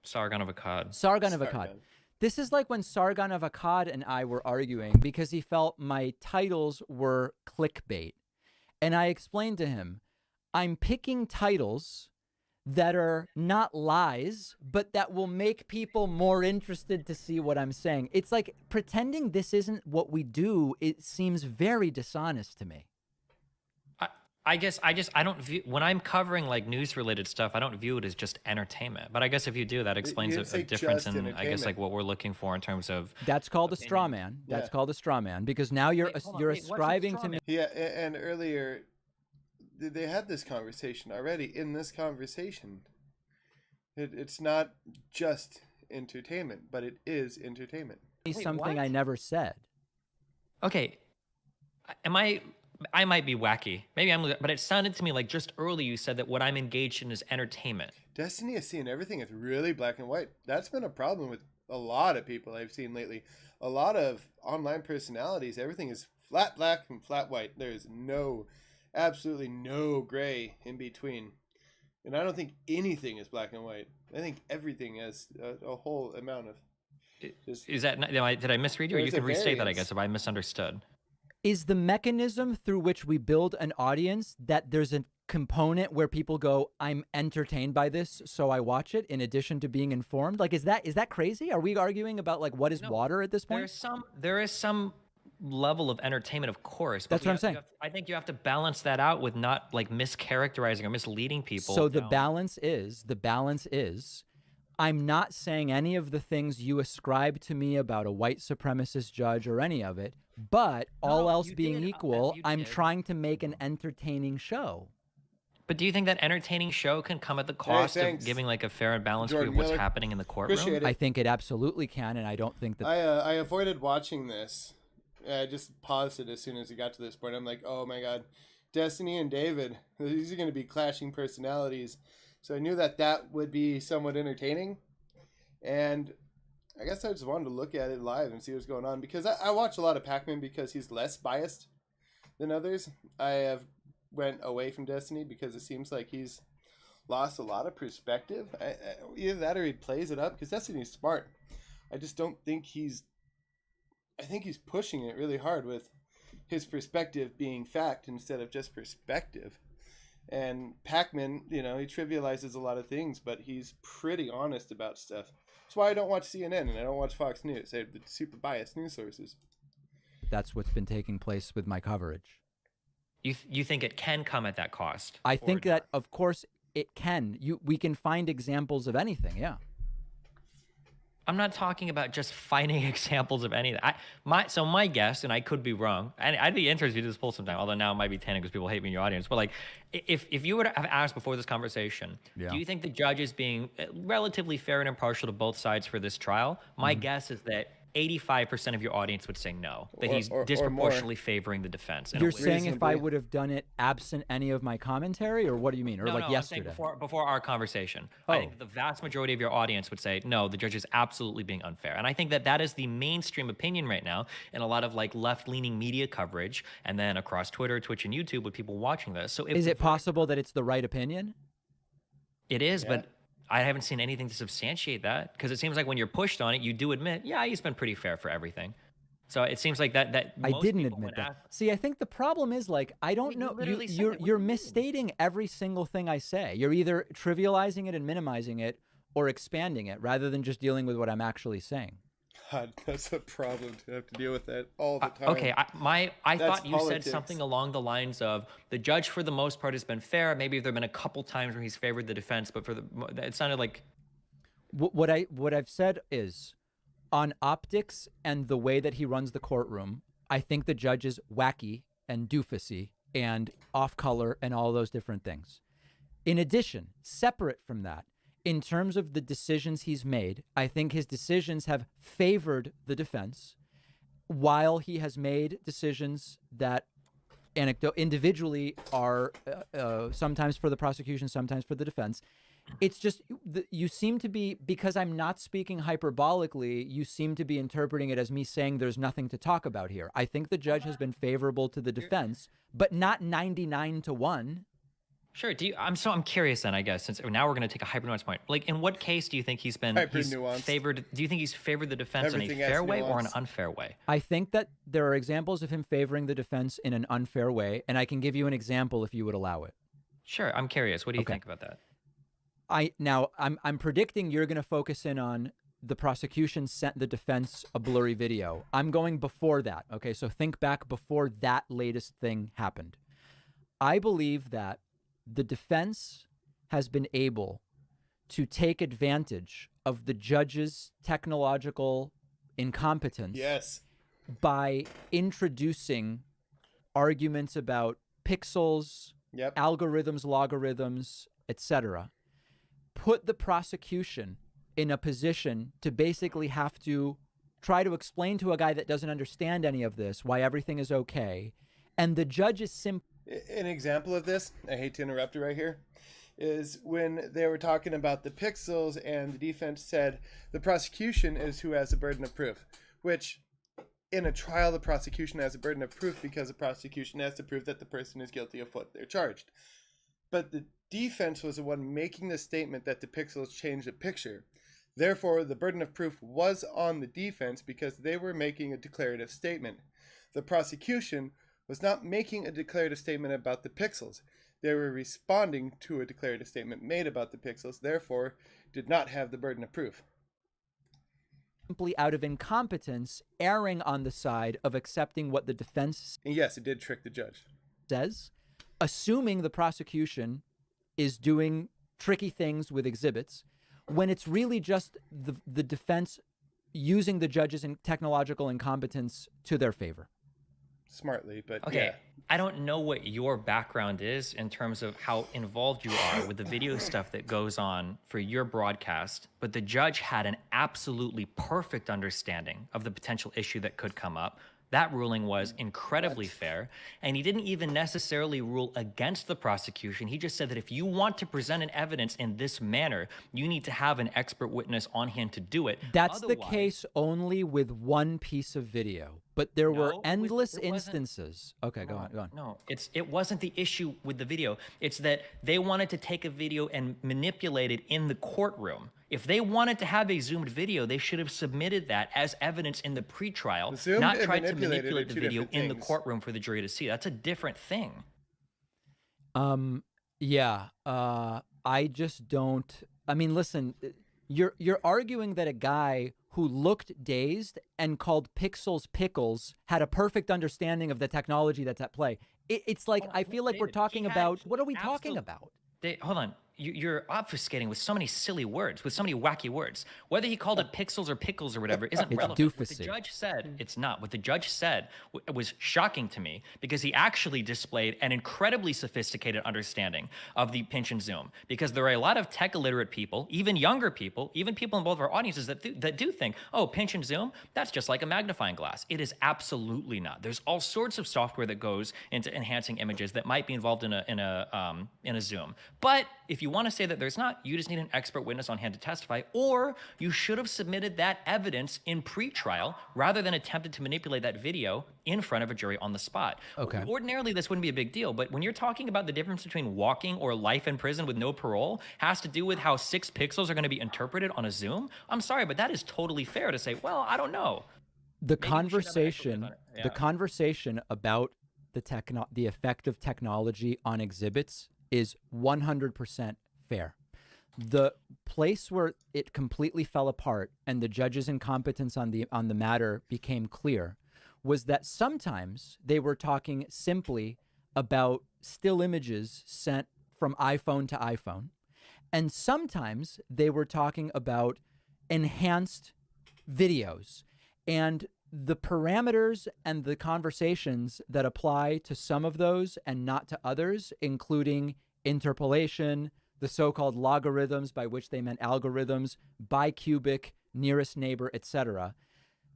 Sargon of Akkad. Sargon of Akkad. Sargon. This is like when Sargon of Akkad and I were arguing because he felt my titles were clickbait. And I explained to him, I'm picking titles that are not lies, but that will make people more interested to see what I'm saying. It's like pretending this isn't what we do. It seems very dishonest to me. I guess I don't view, when I'm covering like news related stuff, I don't view it as just entertainment. But I guess if you do, that explains didn't a say difference just in, I guess, entertainment. like what we're looking for in terms of. That's called a straw man. That's Yeah. called a straw man because now you're Wait, hold on. you're Wait, what's a ascribing straw to me. man? Yeah, and earlier they had this conversation already. In this conversation, it's not just entertainment, but it is entertainment. Wait, Something what? I never said. Okay, I might be wacky. Maybe I'm, but it sounded to me like just early you said that what I'm engaged in is entertainment. Destiny is seeing everything as really black and white. That's been a problem with a lot of people I've seen lately. A lot of online personalities, everything is flat black and flat white. There's absolutely no gray in between. And I don't think anything is black and white. I think everything has a whole amount of just. Is that, did I misread you? Or you There's a can restate that, I variance. guess, if I misunderstood. Is the mechanism through which we build an audience that there's a component where people go, I'm entertained by this, so I watch it in addition to being informed? Like, is that crazy? Are we arguing about like what is No, water at this point? There is some level of entertainment, of course. But That's what I'm saying. I think you have to balance that out with not like mischaracterizing or misleading people. So the down. balance is I'm not saying any of the things you ascribe to me about a white supremacist judge or any of it, but all No, else you being did. equal, You I'm did. trying to make an entertaining show. But do you think that entertaining show can come at the cost of thanks. giving like a fair and balanced Jordan view of what's Miller. happening in the courtroom? Appreciate it. I think it absolutely can, and I don't think that I avoided watching this. I just paused it as soon as it got to this point. I'm like, oh my god, Destiny and David, these are going to be clashing personalities. So I knew that would be somewhat entertaining. And I guess I just wanted to look at it live and see what's going on. Because I watch a lot of Pakman because he's less biased than others. I have went away from Destiny because it seems like he's lost a lot of perspective. Either that or he plays it up because Destiny's smart. I just don't think I think he's pushing it really hard with his perspective being fact instead of just perspective. And Pakman, he trivializes a lot of things, but he's pretty honest about stuff. That's why I don't watch CNN and I don't watch Fox News. They're the super biased news sources. that's what's been taking place with my coverage. You think it can come at that cost? I or think not? that, of course, it can. We can find examples of anything, yeah. I'm not talking about just finding examples of anything. My guess, and I could be wrong, and I'd be interested to do this poll sometime, although now it might be tainted because people hate me in your audience, but like, if you were to have asked before this conversation, Yeah. do you think the judge is being relatively fair and impartial to both sides for this trial? My guess is that 85% of your audience would say no, that he's or disproportionately favoring the defense. You're saying if I would have done it absent any of my commentary, or what do you mean? Or No, like no, yesterday? I'm saying before our conversation. I think the vast majority of your audience would say, no, the judge is absolutely being unfair. And I think that is the mainstream opinion right now in a lot of like left-leaning media coverage, and then across Twitter, Twitch, and YouTube with people watching this. So is it possible that it's the right opinion? It is, but I haven't seen anything to substantiate that, because it seems like when you're pushed on it, you do admit, yeah, he's been pretty fair for everything. So it seems like that I didn't admit that. See, I think the problem is, like, I don't know. You're misstating every single thing I say. You're either trivializing it and minimizing it, or expanding it, rather than just dealing with what I'm actually saying. God, that's a problem to have to deal with that all the time. Okay, I thought you said something along the lines of the judge for the most part has been fair. Maybe there have been a couple times where he's favored the defense, but it sounded like what I've said is, on optics and the way that he runs the courtroom, I think the judge is wacky and doofusy and off color and all those different things. In addition, separate from that, in terms of the decisions he's made, I think his decisions have favored the defense, while he has made decisions that individually are sometimes for the prosecution, sometimes for the defense. It's just you seem to be, because I'm not speaking hyperbolically, you seem to be interpreting it as me saying there's nothing to talk about here. I think the judge has been favorable to the defense, but not 99-1. Sure. I'm curious then, I guess, since now we're going to take a hyper-nuanced point. Like, in what case do you think he's favored? Do you think he's favored the defense in a fair way or an unfair way? I think that there are examples of him favoring the defense in an unfair way, and I can give you an example if you would allow it. Sure. I'm curious. What do you think about that? I'm predicting you're going to focus in on the prosecution sent the defense a blurry video. I'm going before that. Okay, so think back before that latest thing happened. I believe that the defense has been able to take advantage of the judge's technological incompetence by introducing arguments about pixels, algorithms, logarithms, etc. Put the prosecution in a position to basically have to try to explain to a guy that doesn't understand any of this why everything is okay. And the judge is simply... An example of this, I hate to interrupt you right here, is when they were talking about the pixels and the defense said the prosecution is who has the burden of proof, which in a trial the prosecution has a burden of proof because the prosecution has to prove that the person is guilty of what they're charged. But the defense was the one making the statement that the pixels change the picture. Therefore, the burden of proof was on the defense because they were making a declarative statement. The prosecution was not making a declarative statement about the pixels. They were responding to a declarative statement made about the pixels, therefore did not have the burden of proof. Simply out of incompetence, erring on the side of accepting what the defense... And yes, it did trick the judge. ...says, assuming the prosecution is doing tricky things with exhibits, when it's really just the defense using the judge's technological incompetence to their favor. Smartly, but okay. Yeah. I don't know what your background is in terms of how involved you are with the video stuff that goes on for your broadcast, but the judge had an absolutely perfect understanding of the potential issue that could come up. That ruling was incredibly fair, and he didn't even necessarily rule against the prosecution. He just said that if you want to present an evidence in this manner, you need to have an expert witness on hand to do it. That's the case only with one piece of video, but there were endless instances. Okay, go on. No, it wasn't the issue with the video. It's that they wanted to take a video and manipulate it in the courtroom. If they wanted to have a zoomed video, they should have submitted that as evidence in the pretrial, not tried to manipulate the video in the courtroom for the jury to see. That's a different thing. I just don't. I mean, listen, you're arguing that a guy who looked dazed and called pixels pickles had a perfect understanding of the technology that's at play. It's like, I feel like we're talking about, what are we talking about? Hold on. you're obfuscating with so many silly words, with so many wacky words. Whether he called it pixels or pickles or whatever isn't relevant. What the judge said, it's not. What the judge said was shocking to me because he actually displayed an incredibly sophisticated understanding of the pinch and zoom. Because there are a lot of tech illiterate people, even younger people, even people in both of our audiences that do think, oh, pinch and zoom, that's just like a magnifying glass. It is absolutely not. There's all sorts of software that goes into enhancing images that might be involved in a zoom. But if you want to say that there's not, you just need an expert witness on hand to testify, or you should have submitted that evidence in pretrial rather than attempted to manipulate that video in front of a jury on the spot. Okay. Ordinarily, this wouldn't be a big deal, but when you're talking about the difference between walking or life in prison with no parole has to do with how 6 pixels are going to be interpreted on a zoom, I'm sorry, but that is totally fair to say, well, I don't know. The conversation about the effect of technology on exhibits is 100% fair. The place where it completely fell apart and the judge's incompetence on the matter became clear was that sometimes they were talking simply about still images sent from iPhone to iPhone, and sometimes they were talking about enhanced videos. And the parameters and the conversations that apply to some of those and not to others, including interpolation, the so-called logarithms, by which they meant algorithms, bicubic, nearest neighbor, etc.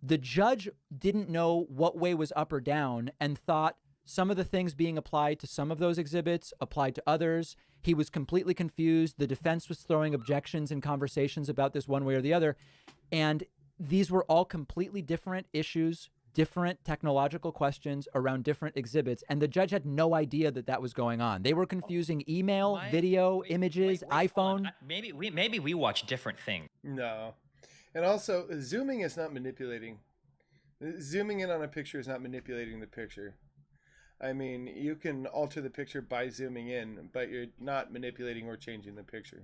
The judge didn't know what way was up or down and thought some of the things being applied to some of those exhibits applied to others. He was completely confused. The defense was throwing objections and conversations about this one way or the other. And these were all completely different issues, different technological questions around different exhibits, and the judge had no idea that that was going on. They were confusing email, video, images, iPhone. Maybe we watch different things. No. And also, zooming is not manipulating. Zooming in on a picture is not manipulating the picture. I mean, you can alter the picture by zooming in, but you're not manipulating or changing the picture.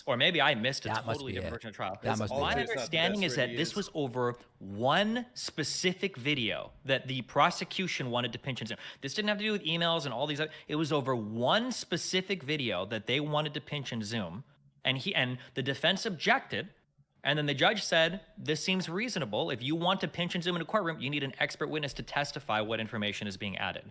Or maybe I missed a totally different version of trial. My understanding is that this was over one specific video that the prosecution wanted to pinch and zoom. This didn't have to do with emails and all these other. It was over one specific video that they wanted to pinch and zoom, and the defense objected. And then the judge said, this seems reasonable. If you want to pinch and zoom in a courtroom, you need an expert witness to testify what information is being added.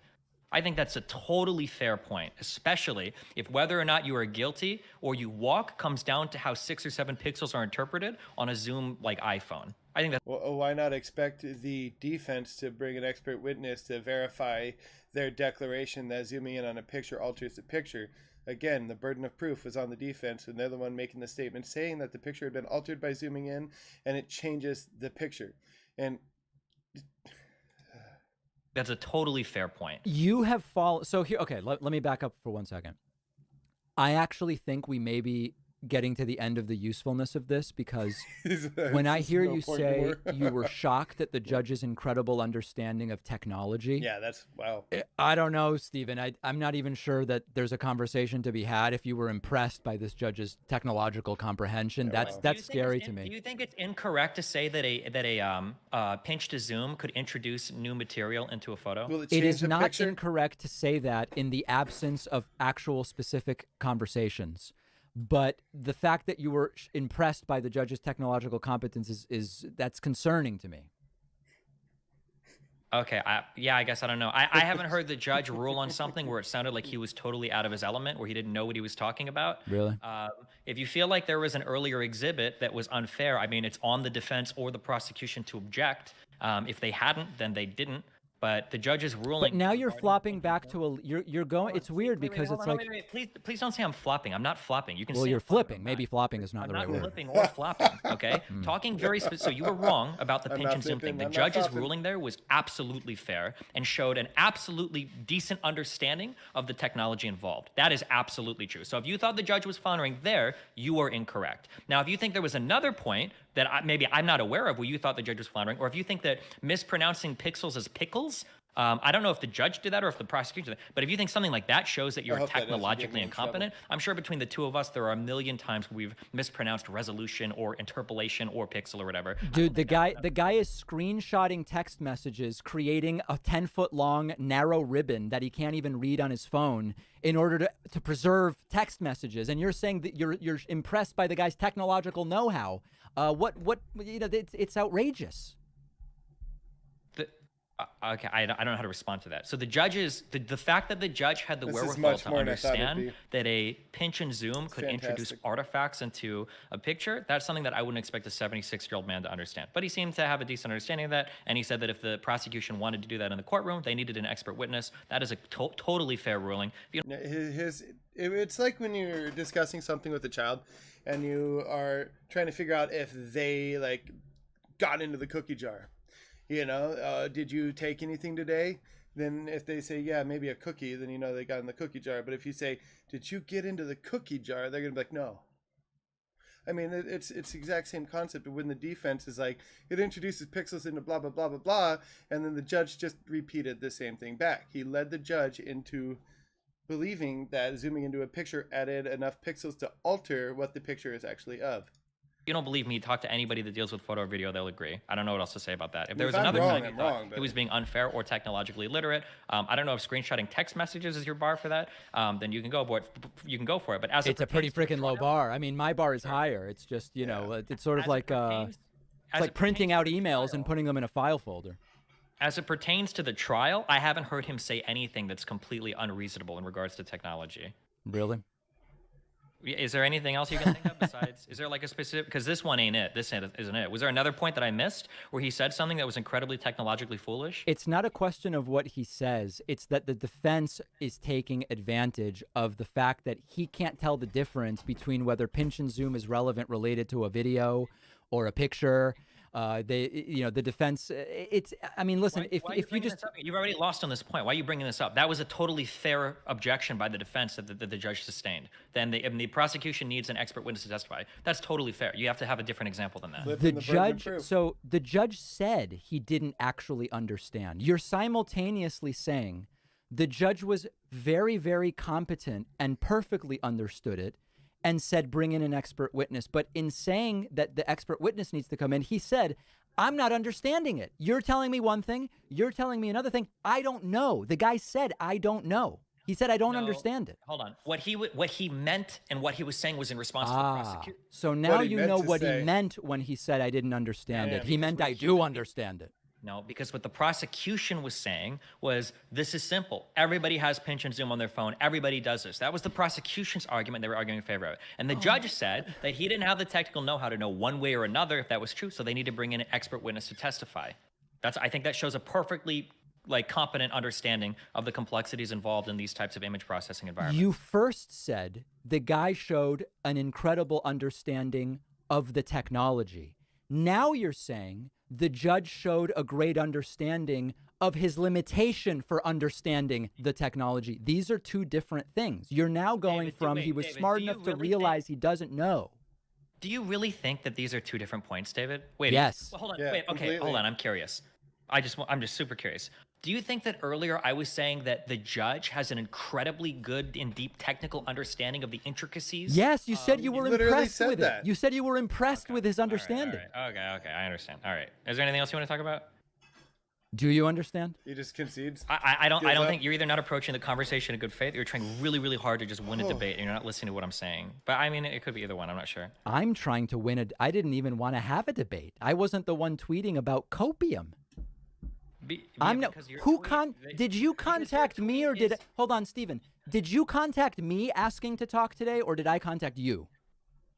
I think that's a totally fair point, especially if whether or not you are guilty or you walk comes down to how 6 or 7 pixels are interpreted on a Zoom like iPhone. I think that's... Well, why not expect the defense to bring an expert witness to verify their declaration that zooming in on a picture alters the picture? Again, the burden of proof was on the defense, and they're the one making the statement saying that the picture had been altered by zooming in, and it changes the picture. And that's a totally fair point. You have fallen. So here, okay, let me back up for 1 second. I actually think we may be getting to the end of the usefulness of this, because when I hear you say you were shocked at the judge's incredible understanding of technology. Yeah, that's wow. I don't know, Stephen. I'm not even sure that there's a conversation to be had if you were impressed by this judge's technological comprehension. Yeah, that's scary to me. Do you think it's incorrect to say that a pinch to zoom could introduce new material into a photo? It is not incorrect to say that in the absence of actual specific conversations. But the fact that you were impressed by the judge's technological competence is that's concerning to me. Okay, I guess I don't know. I haven't heard the judge rule on something where it sounded like he was totally out of his element, where he didn't know what he was talking about. Really? If you feel like there was an earlier exhibit that was unfair, I mean, it's on the defense or the prosecution to object. If they hadn't, then they didn't. But the judge's ruling. But now you're flopping back to you're going. It's weird because it's like. Please don't say I'm flopping. I'm not flopping. You can. Well, say you're flipping. Maybe flopping is not the right word. I'm not flipping or flopping. Okay. Talking very specific. So you were wrong about the pinch and zoom thing. The judge's ruling there was absolutely fair and showed an absolutely decent understanding of the technology involved. That is absolutely true. So if you thought the judge was floundering there, you are incorrect. Now, if you think there was another point that maybe I'm not aware of where you thought the judge was floundering, or if you think that mispronouncing pixels as pickles I don't know if the judge did that or if the prosecution did that, but if you think something like that shows that you're technologically incompetent, I'm sure between the two of us, there are a million times we've mispronounced resolution or interpolation or pixel or whatever. Dude, the guy is screenshotting text messages, creating a 10-foot long narrow ribbon that he can't even read on his phone in order to preserve text messages. And you're saying that you're impressed by the guy's technological know-how. It's outrageous. Okay, I don't know how to respond to that. So the judges, the fact that the judge had the wherewithal to understand that a pinch and zoom could introduce artifacts into a picture, that's something that I wouldn't expect a 76-year-old man to understand. But he seemed to have a decent understanding of that, and he said that if the prosecution wanted to do that in the courtroom, they needed an expert witness. That is a totally fair ruling. It's like when you're discussing something with a child, and you are trying to figure out if they got into the cookie jar. Did you take anything today? Then if they say, yeah, maybe a cookie, then they got in the cookie jar. But if you say, did you get into the cookie jar? They're going to be like, no. I mean, it's the exact same concept. But when the defense is like, it introduces pixels into blah, blah, blah, blah, blah. And then the judge just repeated the same thing back. He led the judge into believing that zooming into a picture added enough pixels to alter what the picture is actually of. You don't believe me, talk to anybody that deals with photo or video, they'll agree. I don't know what else to say about that. If there was another time you thought he was being unfair or technologically illiterate, I don't know if screenshotting text messages is your bar for that, then you can go for it. But it's a pretty freaking low bar. I mean, my bar is higher. It's just, it's sort of like printing out emails and putting them in a file folder. As it pertains to the trial, I haven't heard him say anything that's completely unreasonable in regards to technology. Really? Is there anything else you can think of besides, is there like a specific, because this one ain't it, this isn't it. Was there another point that I missed where he said something that was incredibly technologically foolish? It's not a question of what he says. It's that the defense is taking advantage of the fact that he can't tell the difference between whether pinch and zoom is relevant related to a video or a picture. The defense, listen, if you just, you've already lost on this point. Why are you bringing this up? That was a totally fair objection by the defense that the judge sustained. Then the prosecution needs an expert witness to testify. That's totally fair. You have to have a different example than that. The judge said he didn't actually understand. You're simultaneously saying the judge was very, very competent and perfectly understood it, and said, bring in an expert witness. But in saying that the expert witness needs to come in, he said, I'm not understanding it. You're telling me one thing. You're telling me another thing. I don't know. The guy said, I don't know. He said, I don't understand it. Hold on. What he meant and what he was saying was in response to the prosecution. So now you know what he meant when he said, I didn't understand it. He meant, I do understand it. No, because what the prosecution was saying was, this is simple. Everybody has pinch and zoom on their phone. Everybody does this. That was the prosecution's argument. They were arguing in favor of it. And the judge said that he didn't have the technical know-how to know one way or another if that was true, so they need to bring in an expert witness to testify. I think that shows a perfectly competent understanding of the complexities involved in these types of image processing environments. You first said the guy showed an incredible understanding of the technology. Now you're saying the judge showed a great understanding of his limitation for understanding the technology. These are two different things. You're now going he was smart enough to realize he doesn't know. Do you really think that these are two different points, David? Wait. Yes. Well, hold on. Yeah, wait. Okay. Completely. Hold on. I'm curious. I'm just super curious. Do you think that earlier I was saying that the judge has an incredibly good and deep technical understanding of the intricacies? Yes, you said you were impressed with it. You said you were impressed with his understanding. All right. Okay, I understand. All right. Is there anything else you want to talk about? Do you understand? He just concedes. I don't think you're either not approaching the conversation in good faith, or you're trying really, really hard to just win a debate, and you're not listening to what I'm saying. But I mean, it could be either one. I'm not sure. I'm trying to win I didn't even want to have a debate. I wasn't the one tweeting about copium. Did you contact me or hold on, Steven. Did you contact me asking to talk today, or did I contact you?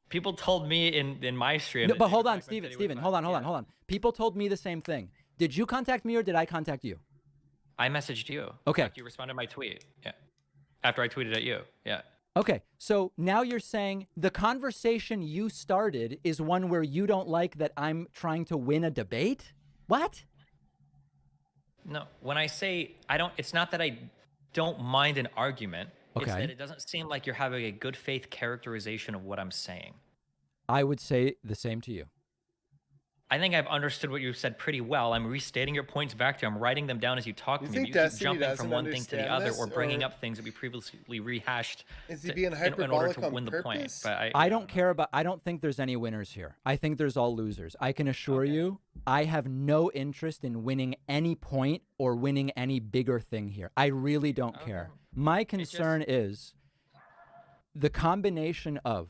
People told me in my stream. No, but hold on, Steven, hold on. People told me the same thing. Did you contact me or did I contact you? I messaged you. Okay. You responded to my tweet. Yeah. After I tweeted at you. Yeah. Okay. So now you're saying the conversation you started is one where you don't like that I'm trying to win a debate? What? No, when I say it's not that I don't mind an argument. Okay. It's that it doesn't seem like you're having a good faith characterization of what I'm saying. I would say the same to you. I think I've understood what you said pretty well. I'm restating your points back to you. I'm writing them down as you talk to me. think You keep Destiny jumping from doesn't one thing to the understand other this, or bringing or up things that we previously rehashed is he being in order hyperbolic to on win the point. purpose? But I don't care about. I don't think there's any winners here. I think there's all losers. I can assure you, I have no interest in winning any point or winning any bigger thing here. I really don't care. My concern is the combination of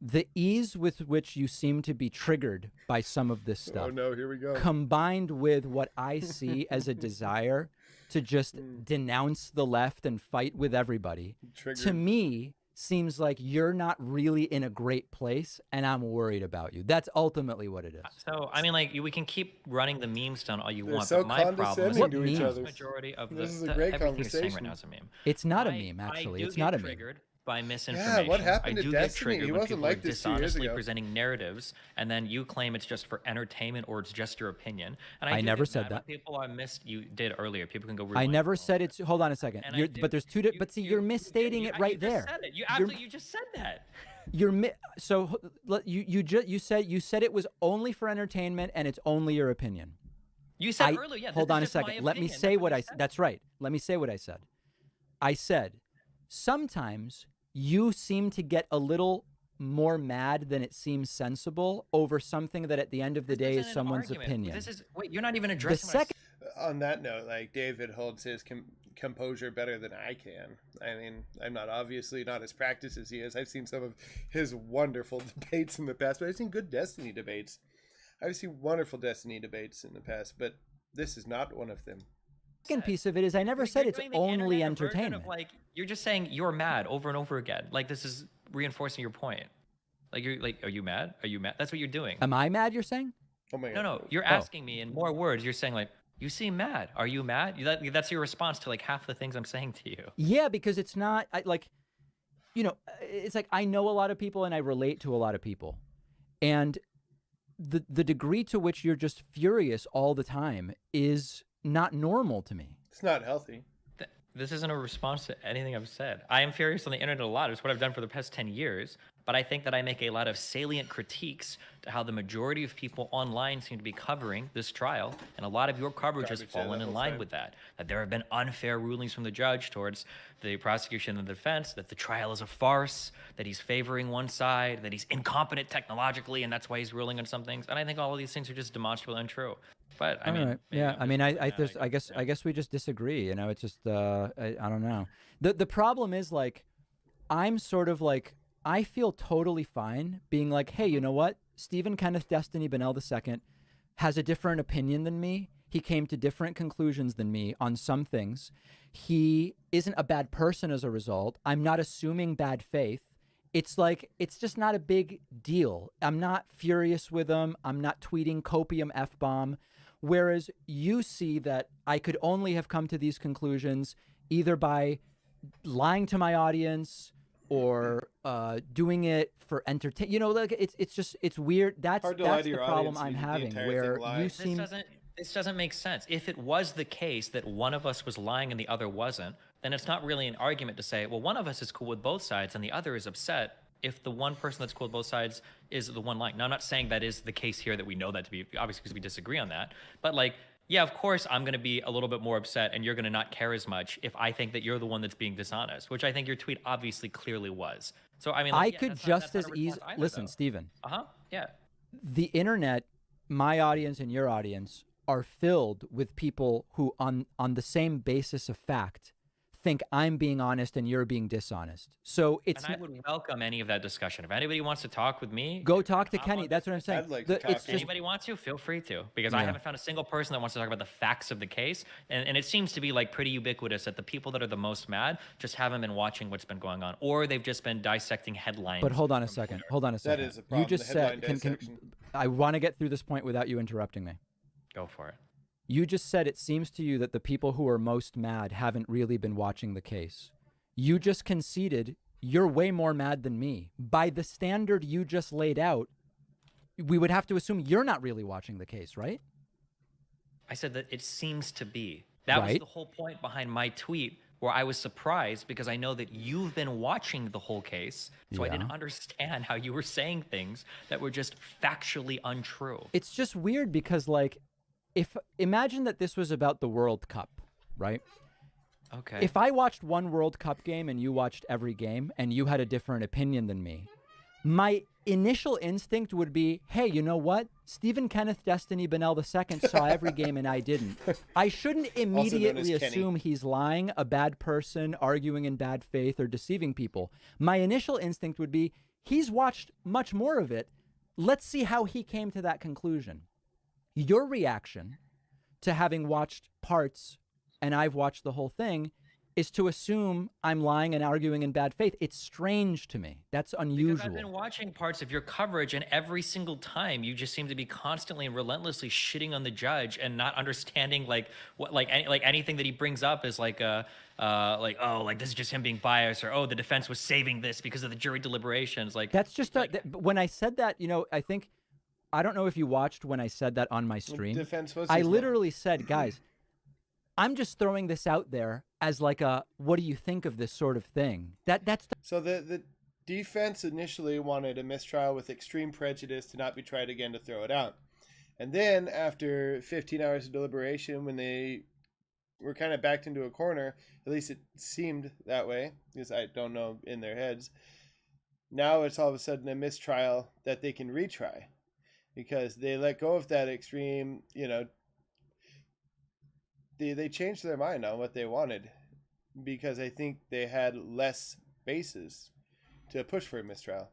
the ease with which you seem to be triggered by some of this stuff. Oh no, here we go. Combined with what I see as a desire to just denounce the left and fight with everybody, to me seems like you're not really in a great place, and I'm worried about you. That's ultimately what it is. So I mean, like we can keep running the memes down all you They're want, so but my problem is condescending What to each memes? other. majority of This is a the great everything you're saying right conversation. now is a meme. It's not a meme, actually. It's not a meme. Triggered by misinformation. Yeah, what happened I to do Destiny? get triggered He when wasn't people like are this 2 years dishonestly ago. presenting narratives, and then you claim it's just for entertainment or it's just your opinion. And I do never get said mad that. when people are you did earlier. People can go. I rewind never and all said that. it's. Hold on a second. And I do. But there's two. But see, you're misstating it right you there. Just said it. You just said that. So you said it was only for entertainment and it's only your opinion. You said earlier, yeah. Hold this on a is just my second. Let me opinion. say That's what you I. said. That's right. Let me say what I said. I said sometimes you seem to get a little more mad than it seems sensible over something that at the end of the day is isn't an someone's argument. opinion. Wait, you're not even The addressing second. On that note, like David holds his composure better than I can. I mean, I'm obviously not as practiced as he is. I've seen some of his wonderful debates in the past, but I've seen good Destiny debates. I've seen wonderful Destiny debates in the past, but this is not one of them. Second piece of it is I never said it's doing the only internet version entertainment. of, like, you're just saying you're mad over and over again. Like this is reinforcing your point. Like you're like, are you mad? Are you mad? That's what you're doing. Am I mad? You're saying? Oh my No, God. you're asking me in more words. You're saying like, you seem mad. Are you mad? That's your response to like half the things I'm saying to you. Yeah, because it's not it's like I know a lot of people and I relate to a lot of people. And the degree to which you're just furious all the time is not normal to me. It's not healthy. This isn't a response to anything I've said. I am furious on the internet a lot. It's what I've done for the past 10 years. But I think that I make a lot of salient critiques to how the majority of people online seem to be covering this trial. And a lot of your coverage has fallen in line with that. That there have been unfair rulings from the judge towards the prosecution and the defense, that the trial is a farce, that he's favoring one side, that he's incompetent technologically, and that's why he's ruling on some things. And I think all of these things are just demonstrably untrue. But I mean, right. Yeah. I guess we just disagree. You know, it's just I don't know. The problem is like I'm sort of like I feel totally fine being like, hey, you know what? Stephen Kenneth Destiny Bennell II has a different opinion than me. He came to different conclusions than me on some things. He isn't a bad person as a result. I'm not assuming bad faith. It's like, it's just not a big deal. I'm not furious with him. I'm not tweeting copium F-bomb. Whereas you see that I could only have come to these conclusions either by lying to my audience or doing it for entertainment. You know, like it's weird. That's the problem I'm having. Where you seem this doesn't make sense. If it was the case that one of us was lying and the other wasn't, then it's not really an argument to say, well, one of us is cool with both sides and the other is upset if the one person that's cool with both sides is the one lying. Now, I'm not saying that is the case here, that we know that to be, obviously, because we disagree on that. But like, yeah, of course, I'm going to be a little bit more upset and you're going to not care as much if I think that you're the one that's being dishonest, which I think your tweet obviously clearly was. So, I mean, like, I could just as easily listen, Stephen. Yeah. The internet, my audience and your audience are filled with people who on the same basis of fact think I'm being honest and you're being dishonest. So it's and I would welcome any of that discussion. If anybody wants to talk with me, go talk to Kenny. That's what I'm saying. I'd like to talk if anybody wants to, feel free to, because I haven't found a single person that wants to talk about the facts of the case. And it seems to be like pretty ubiquitous that the people that are the most mad just haven't been watching what's been going on, or they've just been dissecting headlines. But hold on a second. Hold on a second. That is a problem. You just said, I want to get through this point without you interrupting me. Go for it. You just said it seems to you that the people who are most mad haven't really been watching the case. You just conceded you're way more mad than me. By the standard you just laid out, we would have to assume you're not really watching the case, right? I said that it seems to be. That was the whole point behind my tweet where I was surprised because I know that you've been watching the whole case. So I Yeah. didn't understand how you were saying things that were just factually untrue. It's just weird because, like, imagine that this was about the World Cup, right? Okay. If I watched one World Cup game and you watched every game and you had a different opinion than me, my initial instinct would be, hey, you know what? Stephen Kenneth Destiny Bennell II saw every game and I didn't. I shouldn't immediately assume he's lying, a bad person, arguing in bad faith, or deceiving people. My initial instinct would be, he's watched much more of it. Let's see how he came to that conclusion. Your reaction to having watched parts and I've watched the whole thing is to assume I'm lying and arguing in bad faith. It's strange to me. That's unusual. Because I've been watching parts of your coverage, and every single time you just seem to be constantly and relentlessly shitting on the judge and not understanding anything that he brings up is like this is just him being biased, or the defense was saving this because of the jury deliberations. Like that's just when I said that, I don't know if you watched when I said that on my stream. Defense was I literally said, guys, I'm just throwing this out there as like what do you think of this sort of thing? So the defense initially wanted a mistrial with extreme prejudice to not be tried again to throw it out. And then after 15 hours of deliberation, when they were kind of backed into a corner, at least it seemed that way, because I don't know in their heads, now it's all of a sudden a mistrial that they can retry because they let go of that extreme, they changed their mind on what they wanted because I think they had less bases to push for a mistrial.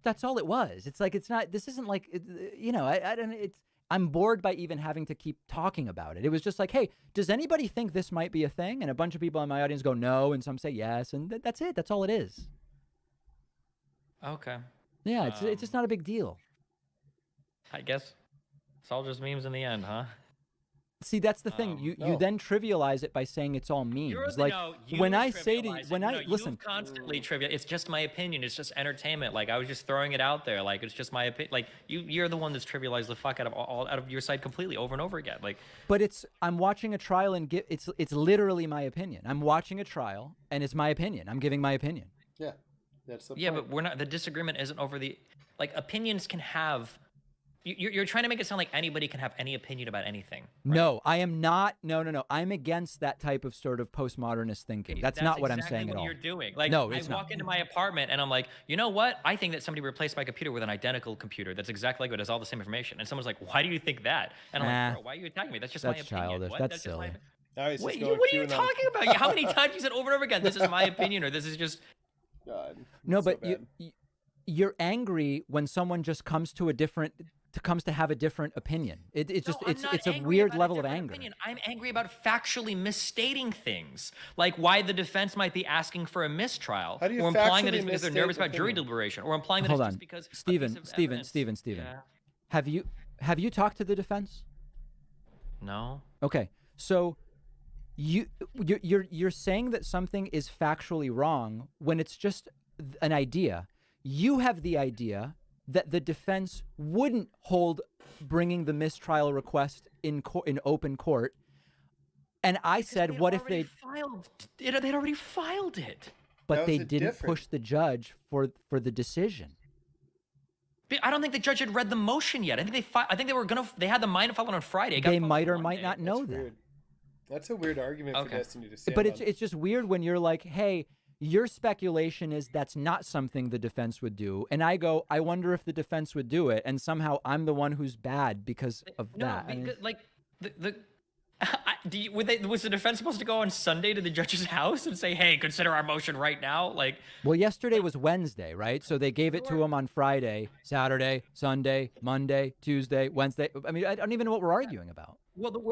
That's all it was. It's like, this isn't like, I'm bored by even having to keep talking about it. It was just like, hey, does anybody think this might be a thing? And a bunch of people in my audience go no, and some say yes, and that's it. That's all it is. Okay. Yeah, it's just not a big deal. I guess it's all just memes in the end, huh? See, that's the thing. You then trivialize it by saying it's all memes. When I say to listen, constantly trivial. It's just my opinion. It's just entertainment. Like I was just throwing it out there. Like it's just my opinion. Like you're the one that's trivialized the fuck out of your side completely over and over again. Like, but I'm watching a trial and it's literally my opinion. I'm watching a trial and it's my opinion. I'm giving my opinion. Yeah, that's the point. Yeah, but we're not. The disagreement isn't over the opinions can have. You're trying to make it sound like anybody can have any opinion about anything. Right? No, I am not. No. I'm against that type of sort of postmodernist thinking. That's not what I'm saying at all. You're doing. Like, no, I walk into my apartment and I'm like, you know what? I think that somebody replaced my computer with an identical computer that's exactly like it, has all the same information. And someone's like, why do you think that? And I'm like, bro, why are you attacking me? That's just my opinion. Childish. What? That's silly. Wait, what are you talking about? How many times you said over and over again, this is my opinion, or this is just... God, no, but you're angry when someone just comes to have a different opinion. It's a weird level of anger. I'm angry about factually misstating things, like why the defense might be asking for a mistrial, or implying that it's because they're nervous about jury deliberation, or implying that it's just because Steven. Yeah. Have you talked to the defense? No. Okay, so you're saying that something is factually wrong when it's just an idea. You have the idea that the defense wouldn't hold bringing the mistrial request in open court, and I said, "What if they'd already filed it?" But they didn't push the judge for the decision. I don't think the judge had read the motion yet. I think they had the mind to file it on Friday. They might or might not know that. That's a weird argument for Destiny to say. But it's just weird when you're like, hey, your speculation is that's not something the defense would do. And I go, I wonder if the defense would do it. And somehow I'm the one who's bad because of that. Was the defense supposed to go on Sunday to the judge's house and say, hey, consider our motion right now? Well, yesterday was Wednesday, right? So they gave it to him on Friday, Saturday, Sunday, Monday, Tuesday, Wednesday. I mean, I don't even know what we're arguing about. Well,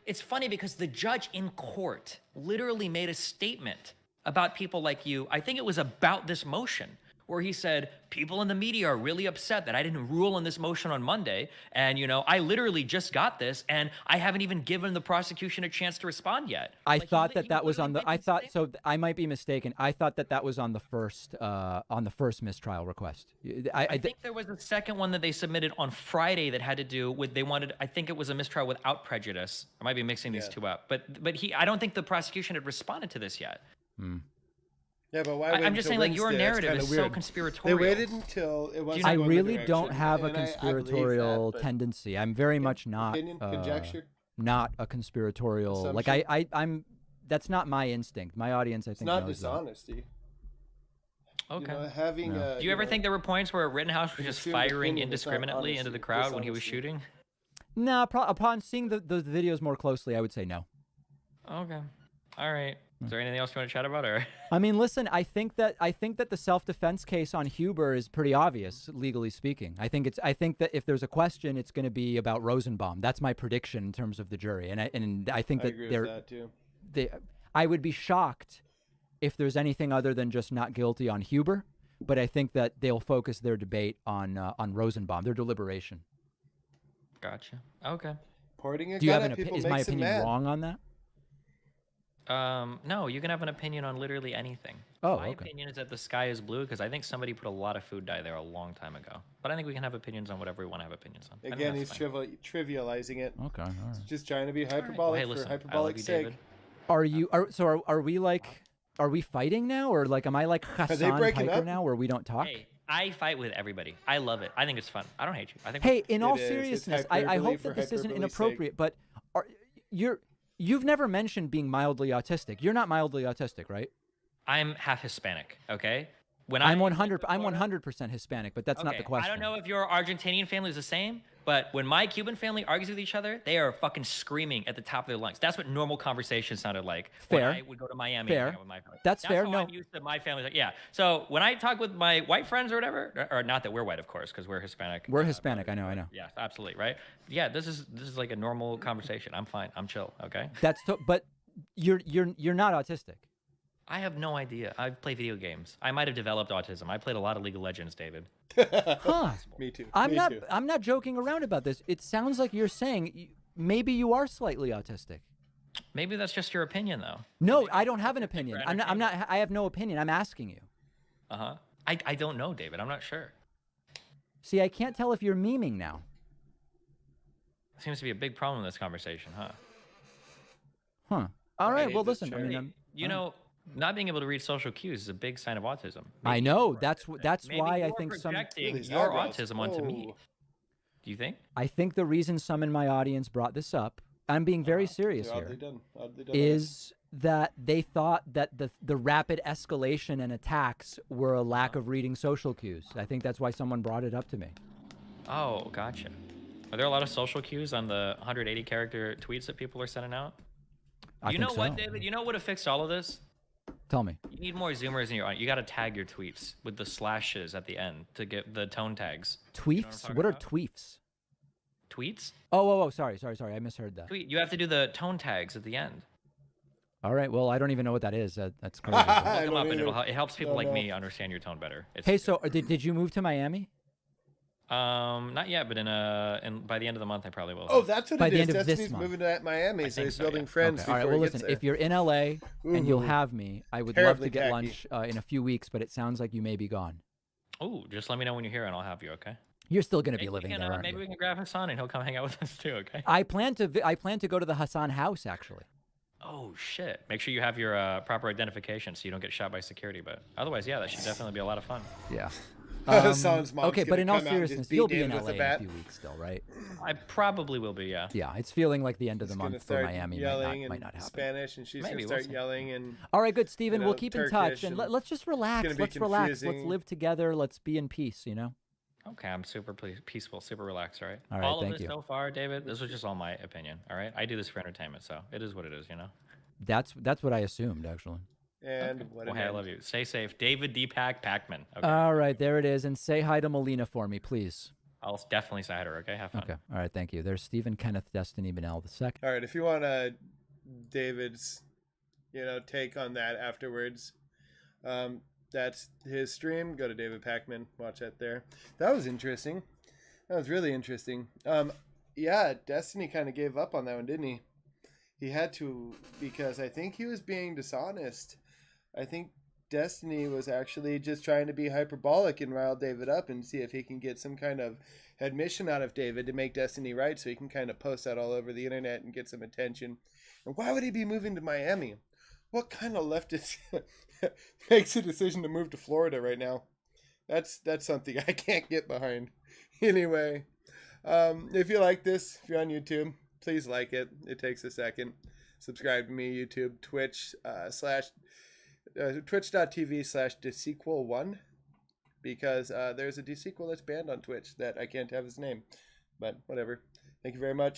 it's funny because the judge in court literally made a statement about people like you. I think it was about this motion where he said, people in the media are really upset that I didn't rule on this motion on Monday. And, I literally just got this and I haven't even given the prosecution a chance to respond yet. I thought that was on the, I might be mistaken. I thought that was on the first mistrial request. I think there was a second one that they submitted on Friday that had to do with, I think it was a mistrial without prejudice. I might be mixing these two up, but I don't think the prosecution had responded to this yet. Yeah, but why? I'm just saying, like, your narrative is so conspiratorial. They waited until it was. I really don't have a conspiratorial tendency. I'm very much not not a conspiratorial. Like I'm. That's not my instinct. My audience, I think, knows it's not dishonesty. Okay. Do you ever think there were points where Rittenhouse was just firing indiscriminately into the crowd when he was shooting? No, upon seeing those videos more closely, I would say no. Okay. All right. Is there anything else you want to chat about, or? I mean, listen. I think that the self-defense case on Huber is pretty obvious, legally speaking. I think that if there's a question, it's going to be about Rosenbaum. That's my prediction in terms of the jury, and I think that agree with that too. I would be shocked if there's anything other than just not guilty on Huber, but I think that they'll focus their debate on Rosenbaum, their deliberation. Gotcha. Okay. Do you have is my opinion wrong on that? No, you can have an opinion on literally anything. My opinion is that the sky is blue because I think somebody put a lot of food dye there a long time ago. But I think we can have opinions on whatever we want to have opinions on. Again, he's trivializing it. Okay, all right. He's just trying to be hyperbolic for hyperbolic sake. Are we fighting now, or like am I like Hassan Piker now, where we don't talk? Hey, I fight with everybody. I love it. I think it's fun. I don't hate you. I think. Hey, in all seriousness, I hope that this isn't inappropriate, but you've never mentioned being mildly autistic. You're not mildly autistic, right? I'm half Hispanic. Okay. I'm 100% Hispanic, but that's not the question. I don't know if your Argentinian family is the same, but when my Cuban family argues with each other, they are fucking screaming at the top of their lungs. That's what normal conversation sounded like. Fair. When I would go to Miami. Fair. And hang out with my family. That's fair. How no. I'm used to my family. Yeah. So when I talk with my white friends or whatever, or not that we're white, of course, because we're Hispanic. We're Hispanic. I know. Yeah, absolutely. Right. Yeah. This is like a normal conversation. I'm fine. I'm chill. Okay. But you're not autistic. I have no idea. I play video games. I might have developed autism. I played a lot of League of Legends, David. Huh. Me too. I'm not joking around about this. It sounds like you're saying maybe you are slightly autistic. Maybe that's just your opinion, though. No, I don't have an opinion. I'm not. I have no opinion. I'm asking you. I don't know, David. I'm not sure. See, I can't tell if you're memeing now. Seems to be a big problem in this conversation, huh? Huh. All right. Well, listen. I mean, not being able to read social cues is a big sign of autism. I know. That's why I think projecting your autism onto me. Do you think? I think the reason some in my audience brought this up, I'm being very serious here, is that they thought that the rapid escalation and attacks were a lack of reading social cues. I think that's why someone brought it up to me. Oh, gotcha. Are there a lot of social cues on the 180 character tweets that people are sending out? You know what, David? You know what would have fixed all of this? Tell me. You need more zoomers in your audience. You got to tag your tweets with the slashes at the end to get the tone tags. Tweets? You know what are tweets? Tweets? Oh, sorry. I misheard that. You have to do the tone tags at the end. All right. Well, I don't even know what that is. That's crazy. Look them up and it helps people like me understand your tone better. Hey, so did you move to Miami? Not yet, but by the end of the month I probably will. Oh, that's what by it the is. end of Destiny's this month. moving to Miami, so he's building friends. Okay. All right. Well, listen. If you're in LA and you'll have me, I would love to get lunch in a few weeks. But it sounds like you may be gone. Oh, just let me know when you're here, and I'll have you. Okay. You're still going to be living there, aren't maybe you? we can grab Hassan, and he'll come hang out with us too. Okay. I plan to go to the Hassan house actually. Oh shit! Make sure you have your proper identification so you don't get shot by security. But otherwise, yeah, that should definitely be a lot of fun. Yeah. Okay, but in all seriousness, you'll be in LA in a few weeks still, right? I probably will be, yeah. Yeah, it's feeling like the end of the month for Miami. Might not happen. Spanish, and she's going to start yelling. And all right, good, Steven. We'll keep in touch, and let's just relax. Let's relax. Let's live together. Let's be in peace, you know? Okay, I'm super peaceful, super relaxed, all right? All right, thank you. So far, David, this was just all my opinion, all right? I do this for entertainment, so it is what it is, you know? That's what I assumed, actually. And hey, I love you. Stay safe. David Deepak Pakman. Okay. All right, there it is. And say hi to Melina for me, please. I'll definitely say hi to her, okay? Have fun. Okay. All right, thank you. There's Stephen Kenneth Destiny Bennell II. All right, if you want David's, take on that afterwards, that's his stream. Go to David Pakman, watch that there. That was interesting. That was really interesting. Yeah, Destiny kind of gave up on that one, didn't he? He had to, because I think he was being dishonest. I think Destiny was actually just trying to be hyperbolic and rile David up and see if he can get some kind of admission out of David to make Destiny right, so he can kind of post that all over the internet and get some attention. And why would he be moving to Miami? What kind of leftist makes a decision to move to Florida right now? That's something I can't get behind. Anyway, if you like this, if you're on YouTube, please like it. It takes a second. Subscribe to me, YouTube, Twitch, twitch.tv/DeSequel1, because there's a DeSequel that's banned on Twitch that I can't have his name. But whatever. Thank you very much.